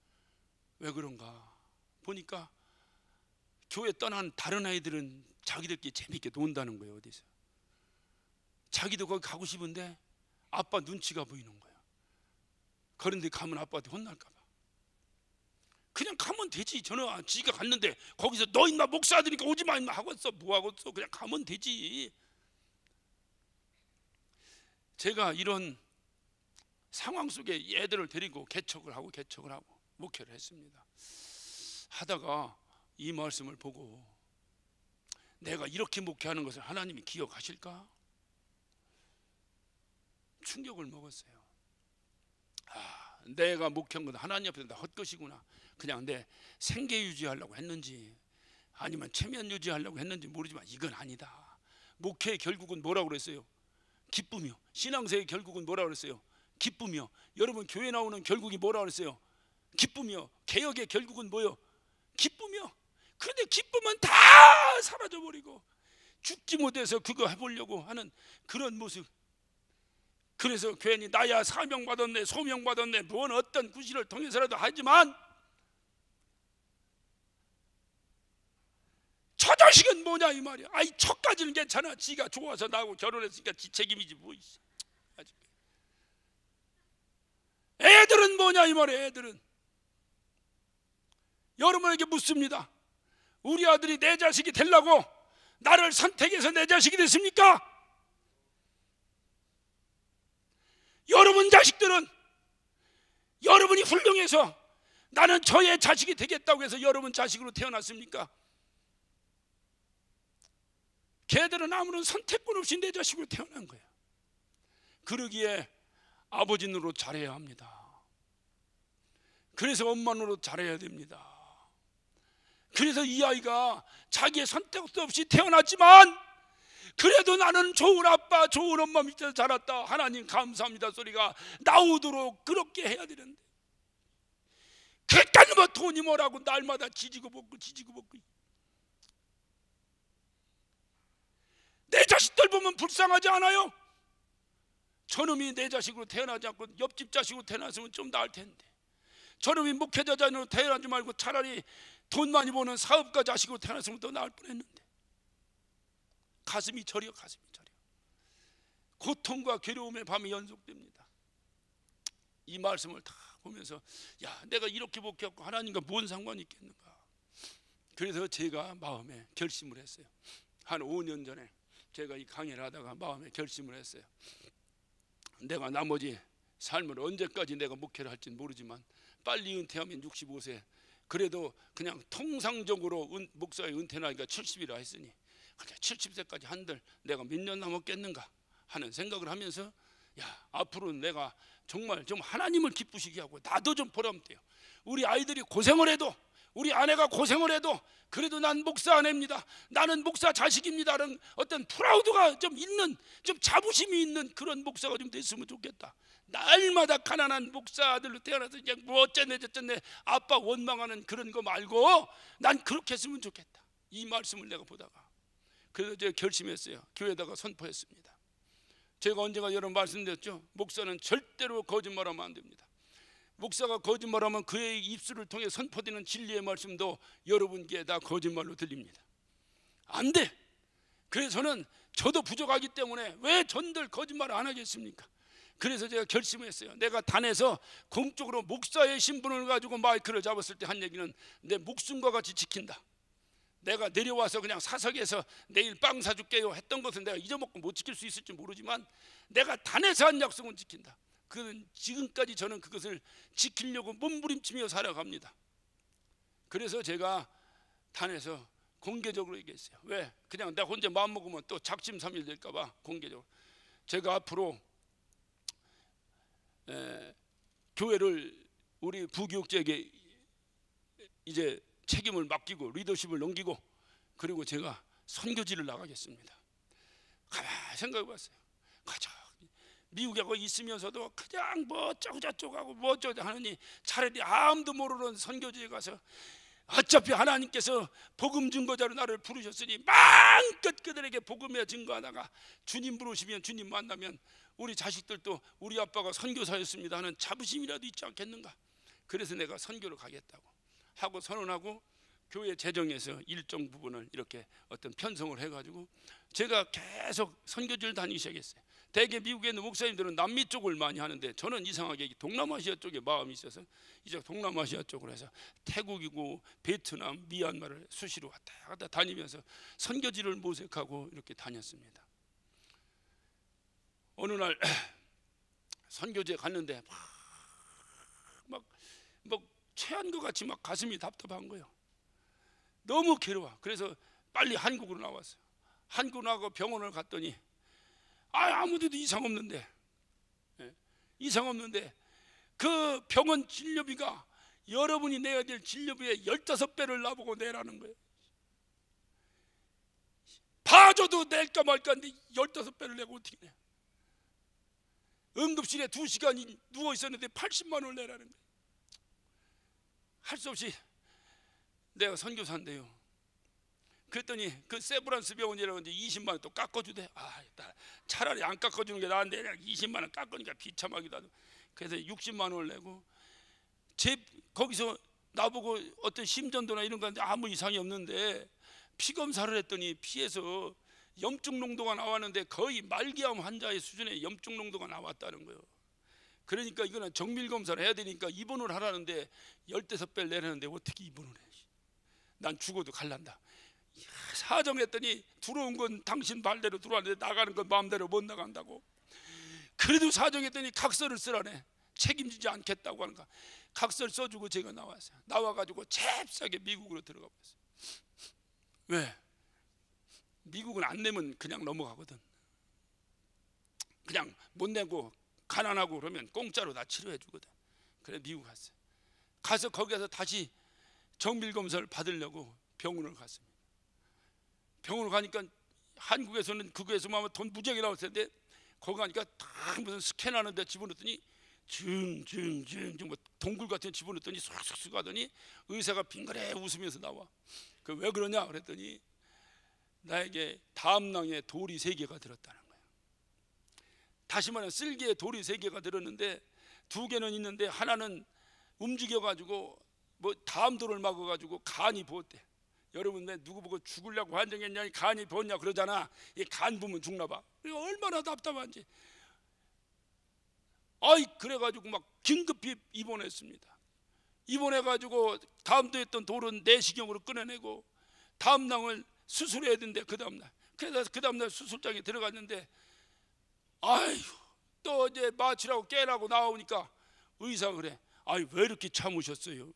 왜 그런가 보니까 교회 떠난 다른 아이들은 자기들끼리 재밌게 논다는 거예요. 어디서 자기도 거기 가고 싶은데 아빠 눈치가 보이는 거예요. 그런데 가면 아빠한테 혼날까 봐 그냥 가면 되지. 저는 지가 갔는데 거기서 너 인마 목사들이니까 오지 마 인마 하고 있어. 뭐 하고 있어. 그냥 가면 되지. 제가 이런 상황 속에 애들을 데리고 개척을 하고 목회를 했습니다. 하다가 이 말씀을 보고 내가 이렇게 목회하는 것을 하나님이 기억하실까? 충격을 먹었어요. 내가 목회한 건 하나님 앞에서 다 헛것이구나. 그냥 내 생계 유지하려고 했는지 아니면 체면 유지하려고 했는지 모르지만 이건 아니다. 목회의 결국은 뭐라고 그랬어요? 기쁨이요. 신앙생의 결국은 뭐라고 그랬어요? 기쁨이요. 여러분 교회 나오는 결국이 뭐라고 그랬어요? 기쁨이요. 개혁의 결국은 뭐요? 기쁨이요. 그런데 기쁨은 다 사라져버리고 죽지 못해서 그거 해보려고 하는 그런 모습. 그래서 괜히 나야 사명받았네 소명받았네 뭔 어떤 구실을 통해서라도 하지만 자식은 뭐냐 이 말이야. 아이 척까지는 괜찮아. 지가 좋아서 나하고 결혼했으니까 지 책임이지 뭐. 애들은 뭐냐 이 말이야. 애들은 여러분에게 묻습니다. 우리 아들이 내 자식이 되려고 나를 선택해서 내 자식이 됐습니까? 여러분 자식들은 여러분이 훌륭해서 나는 저의 자식이 되겠다고 해서 여러분 자식으로 태어났습니까? 걔들은 아무런 선택권 없이 내 자식으로 태어난 거야. 그러기에 아버지 노릇 잘해야 합니다. 그래서 엄마 노릇 잘해야 됩니다. 그래서 이 아이가 자기의 선택도 없이 태어났지만 그래도 나는 좋은 아빠 좋은 엄마 밑에서 자랐다, 하나님 감사합니다 소리가 나오도록 그렇게 해야 되는데, 그러니까 뭐 돈이 뭐라고 날마다 지지고 볶고 내 자식들 보면 불쌍하지 않아요? 저놈이 내 자식으로 태어나지 않고 옆집 자식으로 태어났으면 좀 나을 텐데, 저놈이 목회자자로 태어나지 말고 차라리 돈 많이 버는 사업가 자식으로 태어났으면 더 나을 뻔했는데. 가슴이 저려. 고통과 괴로움의 밤이 연속됩니다. 이 말씀을 다 보면서 야, 내가 이렇게 목회하고 하나님과 뭔 상관이 있겠는가. 그래서 제가 마음에 결심을 했어요. 한 5년 전에 제가 이 강의를 하다가 마음에 결심을 했어요. 내가 나머지 삶을 언제까지 내가 목회를 할지는 모르지만 빨리 은퇴하면 65세, 그래도 그냥 통상적으로 목사의 은퇴나이가 70이라 했으니 70세까지 한들 내가 몇 년 남았겠는가 하는 생각을 하면서, 야, 앞으로는 내가 정말 좀 하나님을 기쁘시게 하고 나도 좀 보람돼요. 우리 아이들이 고생을 해도, 우리 아내가 고생을 해도 그래도 난 목사 아내입니다, 나는 목사 자식입니다라는 어떤 프라우드가 좀 있는, 좀 자부심이 있는 그런 목사가 좀 됐으면 좋겠다. 날마다 가난한 목사들로 태어나서 그냥 뭐 어쩌네 저쩌네 아빠 원망하는 그런 거 말고 난 그렇게 했으면 좋겠다. 이 말씀을 내가 보다가 그래서 제가 결심했어요. 교회에다가 선포했습니다. 제가 언젠가 여러분 말씀드렸죠. 목사는 절대로 거짓말하면 안 됩니다. 목사가 거짓말하면 그의 입술을 통해 선포되는 진리의 말씀도 여러분께 다 거짓말로 들립니다. 안 돼. 그래서 저도 부족하기 때문에 왜 전들 거짓말 안 하겠습니까? 그래서 제가 결심했어요. 내가 단에서 공적으로 목사의 신분을 가지고 마이크를 잡았을 때 한 얘기는 내 목숨과 같이 지킨다. 내가 내려와서 그냥 사석에서 내일 빵 사줄게요 했던 것은 내가 잊어먹고 못 지킬 수 있을지 모르지만 내가 단에서 한 약속은 지킨다. 그는 지금까지 저는 그것을 지키려고 몸부림치며 살아갑니다. 그래서 제가 단에서 공개적으로 얘기했어요. 왜? 그냥 내가 혼자 마음먹으면 또 작심삼일 될까 봐 공개적으로. 제가 앞으로 교회를 우리 부교육자에게 이제 책임을 맡기고 리더십을 넘기고, 그리고 제가 선교지를 나가겠습니다. 가만히 생각해봤어요. 가자. 미국에 있으면서도 그냥 뭐 어쩌고저쩌고 뭐 어쩌고 하느니 차라리 아무도 모르는 선교지에 가서 어차피 하나님께서 복음 증거자로 나를 부르셨으니 마음껏 그들에게 복음에 증거하다가 주님 부르시면, 주님 만나면 우리 자식들도 우리 아빠가 선교사였습니다 하는 자부심이라도 있지 않겠는가. 그래서 내가 선교를 가겠다고 하고 선언하고 교회 재정에서 일정 부분을 이렇게 어떤 편성을 해가지고 제가 계속 선교지를 다니기 시작했어요. 대개 미국에 있는 목사님들은 남미 쪽을 많이 하는데 저는 이상하게 동남아시아 쪽에 마음이 있어서 이제 동남아시아 쪽으로 해서 태국이고 베트남, 미얀마를 수시로 왔다 갔다 다니면서 선교지를 모색하고 이렇게 다녔습니다. 어느 날 선교지에 갔는데 막 체한 것 같이 막 가슴이 답답한 거예요. 너무 괴로워. 그래서 빨리 한국으로 나왔어요. 한국 나가고 병원을 갔더니 아무데도 이상 없는데, 이상 없는데 그 병원 진료비가 여러분이 내야 될 진료비의 15배를 나보고 내라는 거예요. 봐줘도 낼까 말까 하는데 15배를 내고 어떻게 내? 응급실에 2시간 누워 있었는데 80만 원을 내라는 거예요. 할 수 없이 내가 선교사인데요. 그랬더니 그 세브란스 병원이라고 이제 20만 원 또 깎아주대. 차라리 안 깎아주는 게 나은데 20만 원 깎으니까 비참하기도 하고. 그래서 60만 원을 내고 거기서 나보고 어떤 심전도나 이런 거 하는데 아무 이상이 없는데 피 검사를 했더니 피에서 염증 농도가 나왔는데 거의 말기암 환자의 수준의 염증 농도가 나왔다는 거예요. 그러니까 이거는 정밀 검사를 해야 되니까 입원을 하라는데 15배를 내라는데 어떻게 입원을 해? 난 죽어도 갈란다. 사정했더니 들어온 건 당신 말대로 들어왔는데 나가는 건 마음대로 못 나간다고. 그래도 사정했더니 각서를 쓰라네. 책임지지 않겠다고 하는가. 각서를 써주고 제가 나왔어요. 나와가지고 잽싸게 미국으로 들어가 버렸어요. 왜? 미국은 안 내면 그냥 넘어가거든. 그냥 못 내고 가난하고 그러면 공짜로 다 치료해 주거든. 그래 미국 갔어요. 가서 거기서 다시 정밀 검사를 받으려고 병원을 갔습니다. 병원을 가니까 한국에서는 그거에서만 돈 무지하게 나올 텐데 거기 가니까 딱 무슨 스캔하는 데 집어넣더니 증증증증 뭐 동굴 같은 데 집어넣더니 쏙쏙쏙 하더니 의사가 빙그레 웃으면서 나와. 그 왜 그러냐 그랬더니 나에게 다음낭에 돌이 3개가 들었다는 거예요. 다시 말하면 쓸개에 돌이 3개가 들었는데 2개는 있는데 하나는 움직여가지고 뭐 다음돌을 막아가지고 간이 부었대. 여러분 왜 누구 보고 죽으려고 환정했냐 간이 부었냐 그러잖아. 이 간 부으면 죽나 봐. 얼마나 답답한지. 아이 그래가지고 막 긴급히 입원했습니다. 입원해가지고 다음 도에 있던 돌은 내시경으로 끊어내고 다음 낭을 수술해야 되는데 그 다음날 그래서 그 다음날 수술장에 들어갔는데 아휴 또 이제 마취라고 깨라고 나오니까 의사가 그래. 아이 왜 이렇게 참으셨어요?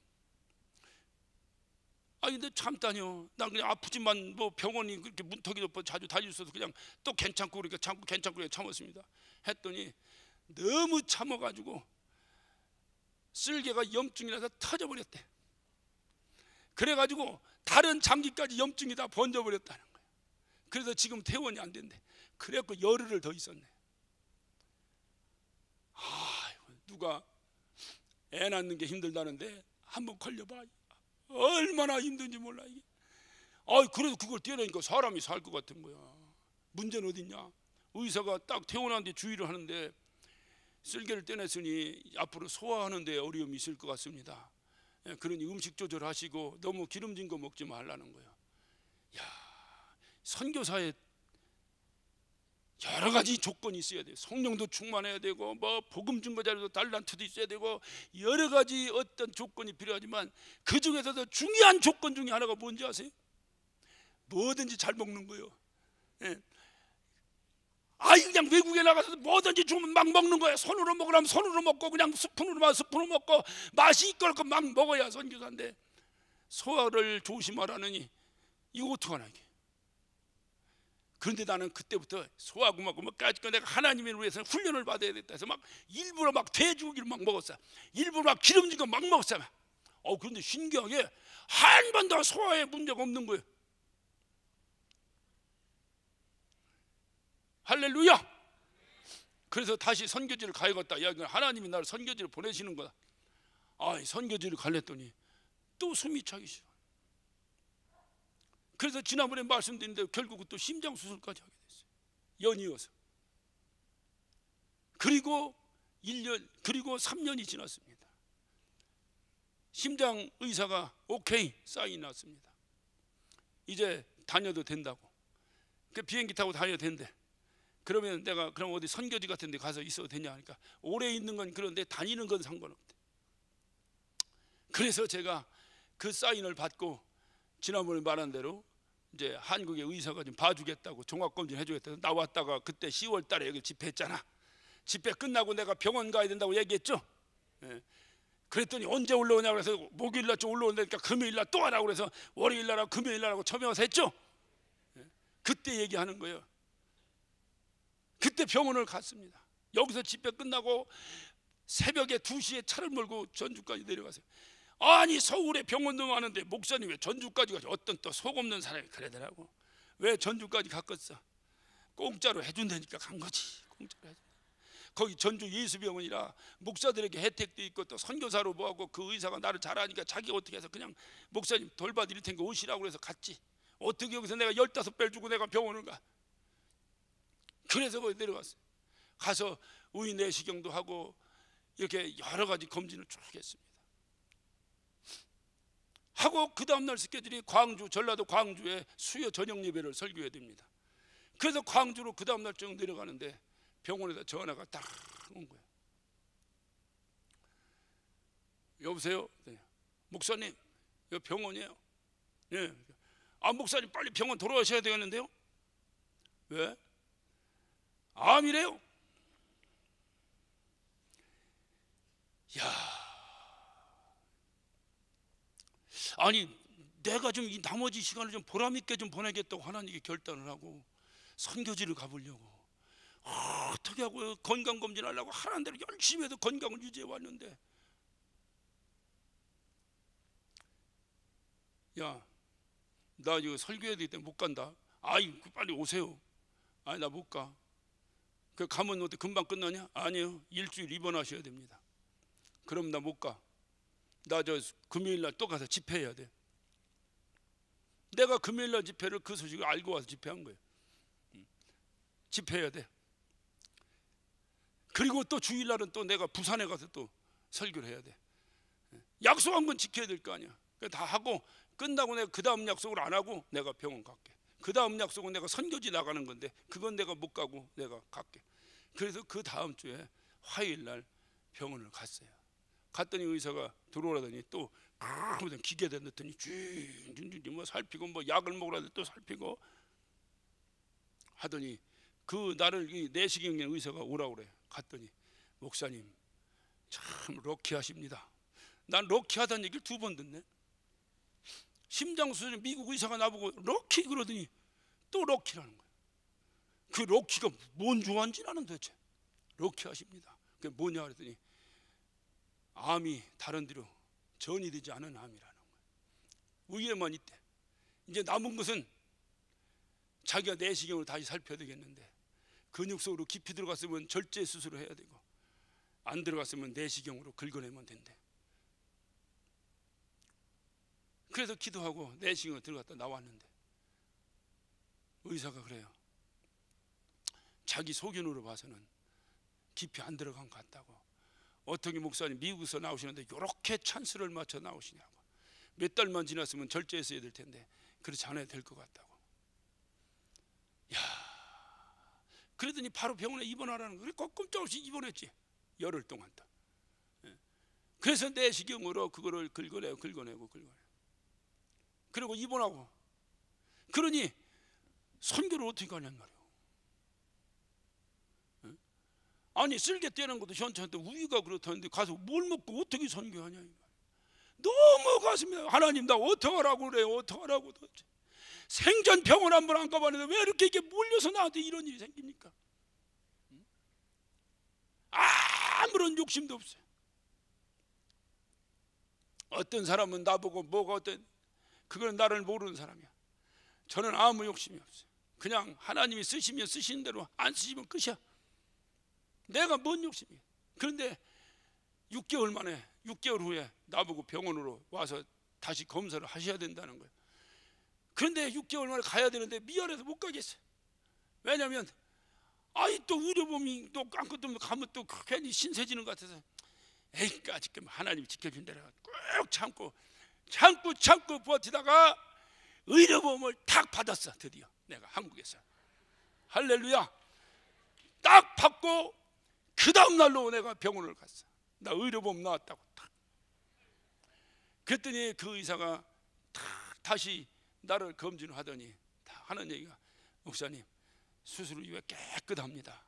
아니 근데 참다뇨. 난 그냥 아프지만 뭐 병원이 그렇게 문턱이 높아 자주 달릴 수 있어서 그냥 또 괜찮고 그러니까 참고 괜찮고 그래 참았습니다. 했더니 너무 참아가지고 쓸개가 염증이 나서 터져버렸대. 그래가지고 다른 장기까지 염증이 다 번져버렸다는 거예요. 그래서 지금 퇴원이 안 된대. 그래갖고 열흘을 더 있었네. 누가 애 낳는 게 힘들다는데 한번 걸려봐. 얼마나 힘든지 몰라 이게. 그래도 그걸 떼내니까 사람이 살 것 같은 거야. 문제는 어딨냐? 의사가 딱 퇴원한 뒤 주의를 하는데 쓸개를 떼냈으니 앞으로 소화하는 데 어려움이 있을 것 같습니다. 그러니 음식 조절하시고 너무 기름진 거 먹지 말라는 거예요. 야, 선교사에 여러 가지 조건이 있어야 돼요. 성령도 충만해야 되고 뭐 복음 증거자료도 달란트도 있어야 되고 여러 가지 어떤 조건이 필요하지만 그 중에서도 중요한 조건 중에 하나가 뭔지 아세요? 뭐든지 잘 먹는 거예요. 예. 그냥 외국에 나가서 뭐든지 주면 막 먹는 거야. 손으로 먹으라면 손으로 먹고 그냥 스푼으로만 스푼으로 먹고 맛이 있고 막 먹어야 선교사인데 소화를 조심하라느니 이거 어떡하나 이게. 그런데 나는 그때부터 소화하고 뭐 까짓거 내가 하나님을 위해서 훈련을 받아야 됐다 해서 막 일부러 막 돼지고기를 막 먹었어. 일부러 막 기름진 거 막 먹었어. 그런데 신기하게 한 번도 소화에 문제가 없는 거예요. 할렐루야. 그래서 다시 선교지를 가야겠다. 하나님이 나를 선교지를 보내시는 거다. 선교지를 갈랬더니 또 숨이 차기 시작. 그래서 지난번에 말씀드렸는데 결국은 또 심장 수술까지 하게 됐어요. 연이어서. 그리고 3년이 지났습니다. 심장 의사가 오케이 사인이 났습니다. 이제 다녀도 된다고. 그 비행기 타고 다녀도 된대. 그러면 내가 그럼 어디 선교지 같은 데 가서 있어도 되냐 하니까 오래 있는 건 그런데 다니는 건 상관없대. 그래서 제가 그 사인을 받고 지난번에 말한 대로 이제 한국의 의사가 좀 봐주겠다고 종합검진 해주겠다고 나왔다가 그때 10월 달에 여기 집회했잖아. 집회 끝나고 내가 병원 가야 된다고 얘기했죠. 그랬더니 언제 올라오냐고 그래서 목요일날 좀 올라온다니까 금요일날 또 하라고 그래서 월요일날하고 금요일날하고 처명해서 했죠. 그때 얘기하는 거예요. 그때 병원을 갔습니다. 여기서 집회 끝나고 새벽에 2시에 차를 몰고 전주까지 내려가세요. 아니 서울에 병원도 많은데 목사님 왜 전주까지 가죠? 어떤 또 속 없는 사람이 그러더라고. 왜 전주까지 갔겠어? 공짜로 해준다니까 간 거지. 공짜로 해준다. 거기 전주 예수병원이라 목사들에게 혜택도 있고 또 선교사로 뭐하고 그 의사가 나를 잘 아니까 자기가 어떻게 해서 그냥 목사님 돌봐드릴 테니까 오시라고 그래서 갔지. 어떻게 여기서 내가 15배를 주고 내가 병원을 가. 그래서 거기 내려갔어요. 가서 우리 내시경도 하고 이렇게 여러 가지 검진을 쭉 했습니다. 하고 그 다음날 스케줄이 광주, 전라도 광주에 수요 저녁 예배를 설교해야 됩니다. 그래서 광주로 그 다음날 쭉 내려가는데 병원에다 전화가 딱 온 거예요. 여보세요? 네. 목사님, 여기 병원이에요. 네. 아, 목사님 빨리 병원 돌아오셔야 되겠는데요? 왜? 암이래요. 야, 아니 내가 좀 이 나머지 시간을 좀 보람 있게 좀 보내겠다고 하나님께 결단을 하고 선교지를 가보려고 어떻게 하고 건강검진 하려고 하라는 대로 열심히 해서 건강을 유지해 왔는데, 야, 나 이거 설교해야 되기 때문에 못 간다. 아이, 빨리 오세요. 아니, 나 못 가. 그 가면 어때 금방 끝나냐? 아니요, 일주일 입원하셔야 됩니다. 그럼 나 못 가. 나 저 금요일 날 또 가서 집회해야 돼. 내가 금요일 날 집회를 그 소식을 알고 와서 집회한 거예요. 집회해야 돼. 그리고 또 주일 날은 또 내가 부산에 가서 또 설교를 해야 돼. 약속한 건 지켜야 될 거 아니야. 다 하고 끝나고 내가 그 다음 약속을 안 하고 내가 병원 갈게. 그 다음 약속은 내가 선교지 나가는 건데 그건 내가 못 가고 내가 갈게. 그래서 그 다음 주에 화요일 날 병원을 갔어요. 갔더니 의사가 들어오라더니 또 기계대 넣더니 쥐 뭐 살피고 뭐 약을 먹으라더니 또 살피고 하더니 그 나를 이 내시경 의사가 오라고 그래. 갔더니 목사님 참 럭키하십니다. 난 럭키하다는 얘기를 2번 듣네. 심장수술 미국 의사가 나보고 럭키 그러더니 또 럭키라는 거야. 그 럭키가 뭔 좋아한지 나는 도대체. 럭키하십니다. 그게 뭐냐 그랬더니 암이 다른 데로 전이 되지 않은 암이라는 거야. 위에만 있대. 이제 남은 것은 자기가 내시경을 다시 살펴야 되겠는데 근육 속으로 깊이 들어갔으면 절제 수술을 해야 되고 안 들어갔으면 내시경으로 긁어내면 된대. 그래서 기도하고 내시경을 들어갔다 나왔는데 의사가 그래요. 자기 소견으로 봐서는 깊이 안 들어간 것 같다고. 어떻게 목사님 미국에서 나오시는데 이렇게 찬스를 맞춰 나오시냐고. 몇 달만 지났으면 절제했어야 될 텐데 그렇지 않아야 될 것 같다고. 야, 그러더니 바로 병원에 입원하라는 거예요. 꼼짝없이 입원했지. 열흘 동안 또. 그래서 내시경으로 그거를 긁어내고 그리고 입원하고. 그러니 선교를 어떻게 가냔 말이에요. 아니 쓸개 떼는 것도 현찮은데 우유가 그렇다는데 가서 뭘 먹고 어떻게 선교하냐. 너무 가슴이 하나님 나 어떡하라고 그래요. 어떡하라고. 도대체. 생전 병원 한 번 안 가봤는데 왜 이렇게 이게 몰려서 나한테 이런 일이 생깁니까? 아무런 욕심도 없어요. 어떤 사람은 나보고 뭐가 어떤 그건 나를 모르는 사람이야. 저는 아무 욕심이 없어요. 그냥 하나님이 쓰시면 쓰시는 대로 안 쓰시면 끝이야. 내가 뭔 욕심이야. 그런데 6개월 만에 6개월 후에 나보고 병원으로 와서 다시 검사를 하셔야 된다는 거예요. 그런데 6개월 만에 가야 되는데 미안해서 못 가겠어요. 왜냐하면 아이 또 의료보험이 또 아무것도 없는 가면 또 괜히 신세지는 것 같아서 에이까지 하나님이 지켜준 대로 꾹 참고 버티다가 의료보험을 탁 받았어. 드디어 내가 한국에서 할렐루야 딱 받고 그 다음 날로 내가 병원을 갔어. 나 의료보험 나왔다고 탁. 그랬더니 그 의사가 탁 다시 나를 검진을 하더니 하는 얘기가 목사님 수술 이후에 깨끗합니다.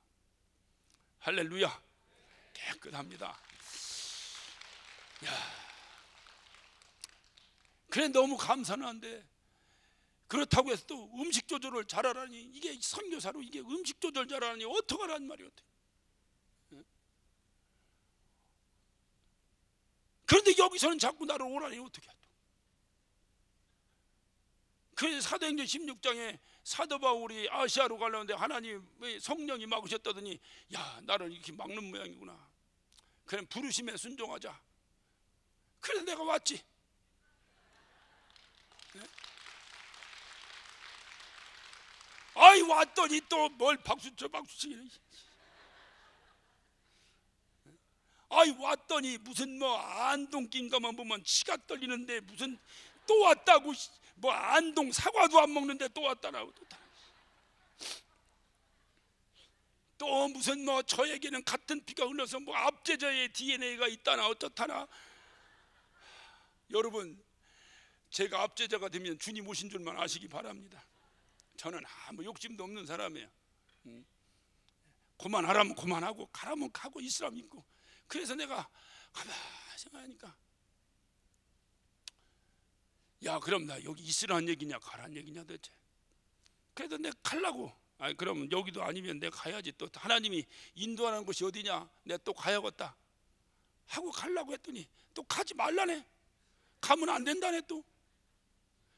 할렐루야 깨끗합니다. 야, 그래 너무 감사는 한데 그렇다고 해서 또 음식 조절을 잘하라니 이게 선교사로 이게 음식 조절 잘하라니 어떡하라는 말이야. 그런데 여기서는 자꾸 나를 오라니 어떻게 하죠? 그래서 사도행전 16장에 사도 바울이 아시아로 가려는데 하나님 성령이 막으셨다더니 야 나를 이렇게 막는 모양이구나. 그럼 부르심에 순종하자. 그래서 내가 왔지. 아이 왔더니 또 뭘 박수치기는. 아이 왔더니 무슨 뭐 안동낀가만 보면 치가 떨리는데 무슨 또 왔다고. 뭐 안동 사과도 안 먹는데 또 왔다라고. 또 무슨 뭐 저에게는 같은 피가 흘러서 뭐 압제자의 DNA가 있다나 어떻다나. 여러분, 제가 압제자가 되면 주님 오신 줄만 아시기 바랍니다. 저는 아무 욕심도 없는 사람이에요. 그만하라면 그만하고 가라면 가고 있으라면 있고. 그래서 내가 가만히 생각하니까, 야, 그럼 나 여기 있으라는 얘기냐 가라는 얘기냐 도대체. 그래도 내가 가려고. 아니, 그러면 여기도 아니면 내가 가야지. 또 하나님이 인도하는 곳이 어디냐, 내가 또 가야겠다 하고 가려고 했더니 또 가지 말라네. 가면 안 된다네 또.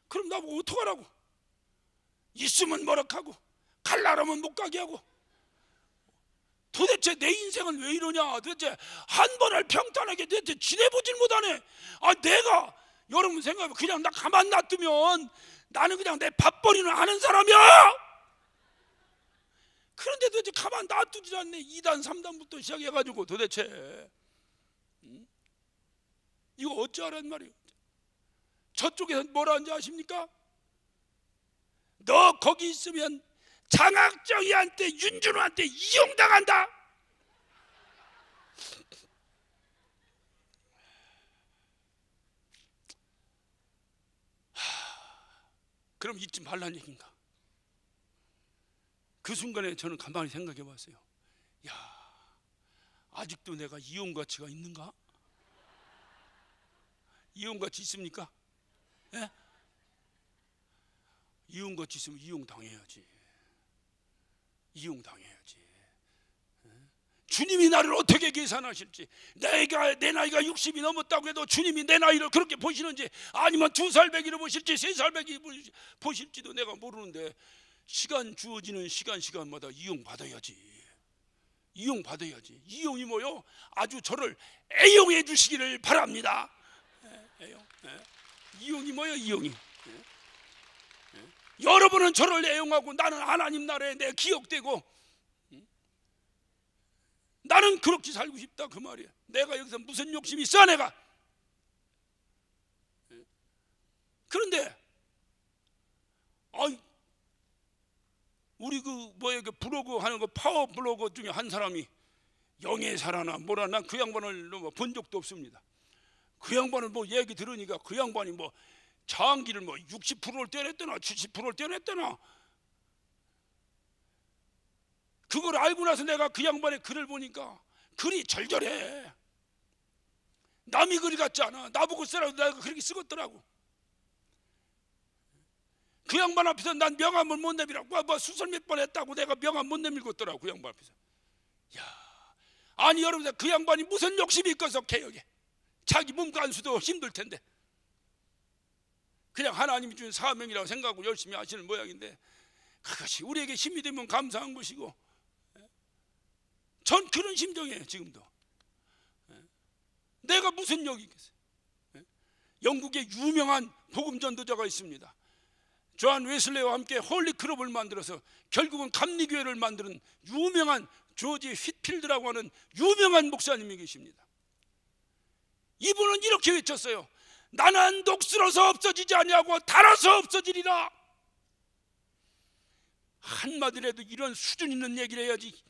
그럼 나보고 어떡하라고. 있으면 뭐락하고 갈라라면 못 가게 하고. 도대체 내 인생은 왜 이러냐. 도대체 한 번을 평탄하게 도대체 지내보질 못하네. 아, 내가 여러분 생각해보면 그냥 나 가만 놔두면 나는 그냥 내 밥벌이는 하는 사람이야. 그런데 도대체 가만 놔두질 않네. 2단 3단부터 시작해가지고 도대체 이거 어찌하란 말이에요. 저쪽에서 뭐라 하는지 아십니까? 너 거기 있으면 장학정이한테 윤준호한테 이용당한다. 그럼 잊지 말란 얘기인가? 그 순간에 저는 가만히 생각해 봤어요. 야, 아직도 내가 이용 가치가 있는가? 이용 가치 있습니까? 예? 이용 가치 있으면 이용 당해야지. 이용 당해야지. 예? 주님이 나를 어떻게 계산하실지. 내 나이가 60이 넘었다고 해도 주님이 내 나이를 그렇게 보시는지, 아니면 2살 배기로 보실지 3살 배기 보실지도 내가 모르는데, 시간 주어지는 시간마다 이용받아야지. 이용받아야지. 이용이 뭐요? 아주 저를 애용해 주시기를 바랍니다. 애용. 이용이 뭐요? 이용이. 여러분은 저를 애용하고 나는 하나님 나라에 내 기억되고, 나는 그렇게 살고 싶다 그 말이야. 내가 여기서 무슨 욕심이 있어 내가. 그런데 우리 그 블로그 하는 거 파워 블로거 중에 한 사람이 영예사라나 뭐라, 난 그 양반을 본 적도 없습니다. 그 양반을 뭐 얘기 들으니까 그 양반이 뭐 장기를 뭐 60%를 떼냈더나 70%를 떼냈더나. 그걸 알고 나서 내가 그 양반의 글을 보니까 글이 절절해. 남이 글 같지 않아. 나보고 쓰라고 내가 그렇게 쓰겠더라고. 그 양반 앞에서 난 명함을 못 내밀라고. 뭐 수설 몇 번 했다고 내가 명함 못 내밀겠더라고 그 양반 앞에서. 야, 아니 여러분, 그 양반이 무슨 욕심이 있어서 개혁에. 자기 몸 간수도 힘들 텐데 그냥 하나님이 준 사명이라고 생각하고 열심히 하시는 모양인데, 그것이 우리에게 힘이 되면 감사한 것이고, 전 그런 심정이에요 지금도. 내가 무슨 역이 있겠어요. 영국에 유명한 복음 전도자가 있습니다. 존 웨슬레와 함께 홀리 클럽을 만들어서 결국은 감리교회를 만드는 유명한 조지 휘필드라고 하는 유명한 목사님이 계십니다. 이분은 이렇게 외쳤어요. 나는 녹슬어서 없어지지 아니하고 닳아서 없어지리라. 한마디라도 이런 수준 있는 얘기를 해야지.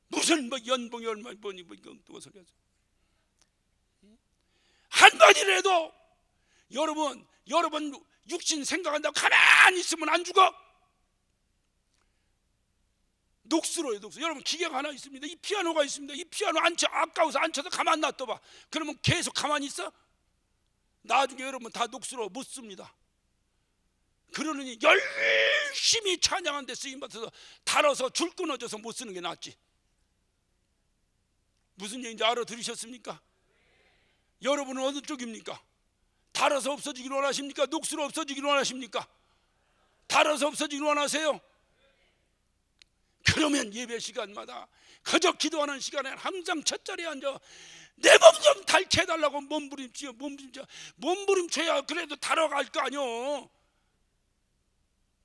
무슨 뭐 연봉이 얼마 뭐니 뭐 이건 또 소리 하죠. 한마디라도 여러분 육신 생각한다고 가만히 있으면 안 죽어. 녹슬어요, 녹슬어. 여러분 기계가 하나 있습니다. 이 피아노가 있습니다. 이 피아노 아까워서 안 쳐서 가만 놔둬봐. 그러면 계속 가만히 있어? 나중에 여러분 다 녹슬어 못 씁니다. 그러느니 열심히 찬양한 데 쓰임받아서 달아서 줄 끊어져서 못 쓰는 게 낫지. 무슨 얘기인지 알아들으셨습니까? 여러분은 어느 쪽입니까? 달아서 없어지기를 원하십니까? 녹슬어 없어지기를 원하십니까? 달아서 없어지기를 원하세요? 그러면 예배 시간마다 그저 기도하는 시간에 항상 첫 자리에 앉아 내 몸 좀 닳게 해달라고 몸부림쳐야 그래도 달아갈 거 아니오.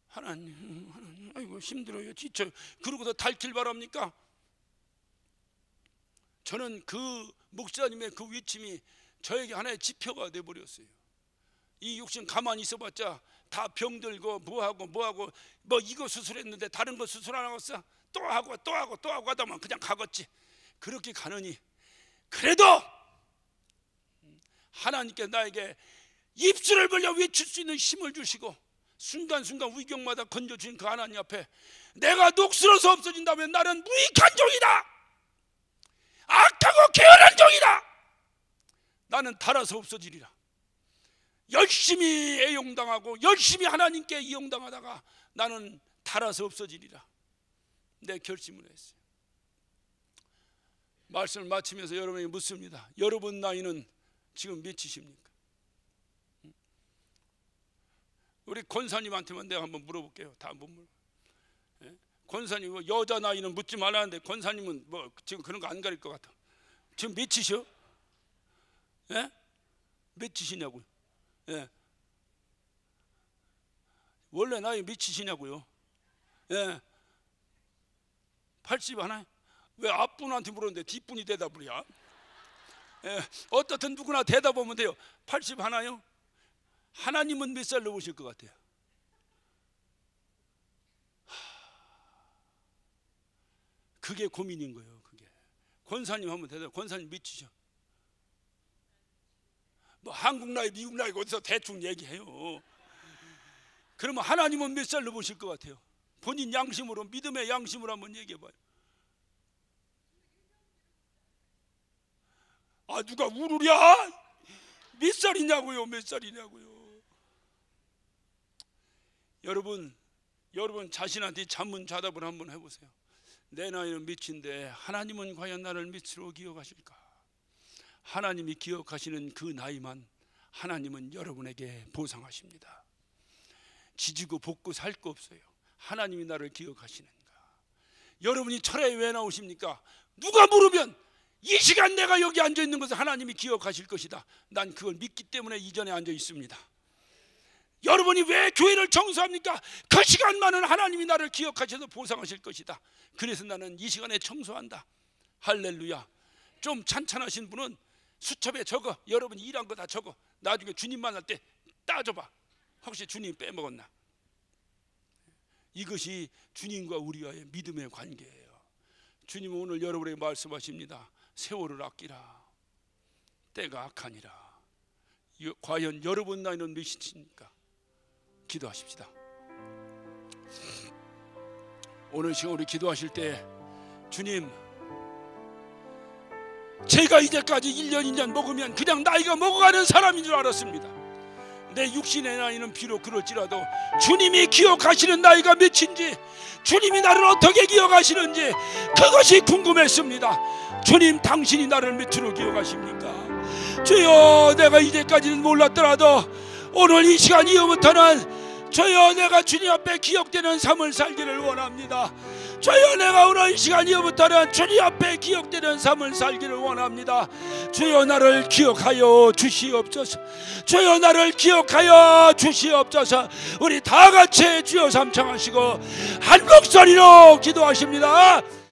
하나님 아이고 힘들어요 지쳐요. 그러고서 닳길 바랍니까? 저는 그 목사님의 그 위침이 저에게 하나의 지표가 돼버렸어요. 이 육신 가만히 있어봤자 다 병들고 뭐하고 뭐 이거 수술했는데 다른 거 수술 안 하고 또 하고 하다만 그냥 가겠지. 그렇게 가느니 그래도 하나님께 나에게 입술을 벌려 외칠 수 있는 힘을 주시고 순간순간 위경마다 건져주신 그 하나님 앞에 내가 녹슬어서 없어진다면 나는 무익한 종이다, 악하고 게으른 종이다, 나는 닳아서 없어지리라. 열심히 애용당하고 열심히 하나님께 이용당하다가 나는 닳아서 없어지리라. 내 결심을 했어요. 말씀을 마치면서 여러분에게 묻습니다. 여러분 나이는 지금 몇이십니까? 우리 권사님한테만 내가 한번 물어볼게요. 다 못 물어. 권사님 여자 나이는 묻지 말라는데 권사님은 뭐 지금 그런 거 안 가릴 것 같아. 지금 몇이셔? 예? 몇이시냐고요? 예. 원래 나이 몇이시냐고요? 예. 80 하나요? 왜 앞분한테 물었는데 뒷분이 대답을 해야? 예. 어떻든 누구나 대답하면 돼요. 80 하나요? 하나님은 몇 살 넘으실 것 같아요? 그게 고민인 거예요. 그게. 권사님 한번 대답. 권사님 몇이셔? 뭐 한국 나이, 미국 나이 어디서 대충 얘기해요. 그러면 하나님은 몇 살 넘으실 것 같아요? 본인 양심으로, 믿음의 양심으로 한번 얘기해봐요. 아, 누가 우르랴? 몇 살이냐고요? 몇 살이냐고요? 여러분 자신한테 자문자답을 한번 해보세요. 내 나이는 몇인데 하나님은 과연 나를 몇으로 기억하실까? 하나님이 기억하시는 그 나이만 하나님은 여러분에게 보상하십니다. 지지고 볶고 살 거 없어요. 하나님이 나를 기억하시는가? 여러분이 철회에 왜 나오십니까? 누가 물으면 이 시간 내가 여기 앉아 있는 것을 하나님이 기억하실 것이다. 난 그걸 믿기 때문에 이 자리에 앉아 있습니다. 여러분이 왜 교회를 청소합니까? 그 시간만은 하나님이 나를 기억하셔서 보상하실 것이다. 그래서 나는 이 시간에 청소한다. 할렐루야. 좀 찬찬하신 분은 수첩에 적어. 여러분이 일한 거 다 적어. 나중에 주님 만날 때 따져봐. 혹시 주님 빼먹었나? 이것이 주님과 우리와의 믿음의 관계예요. 주님은 오늘 여러분에게 말씀하십니다. 세월을 아끼라. 때가 악하니라. 과연 여러분 나이는 몇이십니까? 기도하십시다. 오늘 시간 우리 기도하실 때 주님, 제가 이제까지 1년 2년 먹으면 그냥 나이가 먹어가는 사람인 줄 알았습니다. 내 육신의 나이는 비록 그럴지라도 주님이 기억하시는 나이가 몇인지, 주님이 나를 어떻게 기억하시는지 그것이 궁금했습니다. 주님, 당신이 나를 몇으로 기억하십니까? 주여, 내가 이제까지는 몰랐더라도 오늘 이 시간 이후부터는 주여, 내가 주님 앞에 기억되는 삶을 살기를 원합니다. 주여, 내가 오늘 이 시간 이후부터는 주님 앞에 기억되는 삶을 살기를 원합니다. 주여, 나를 기억하여 주시옵소서. 주여, 나를 기억하여 주시옵소서. 우리 다 같이 주여 삼창하시고 한 목소리로 기도하십니다.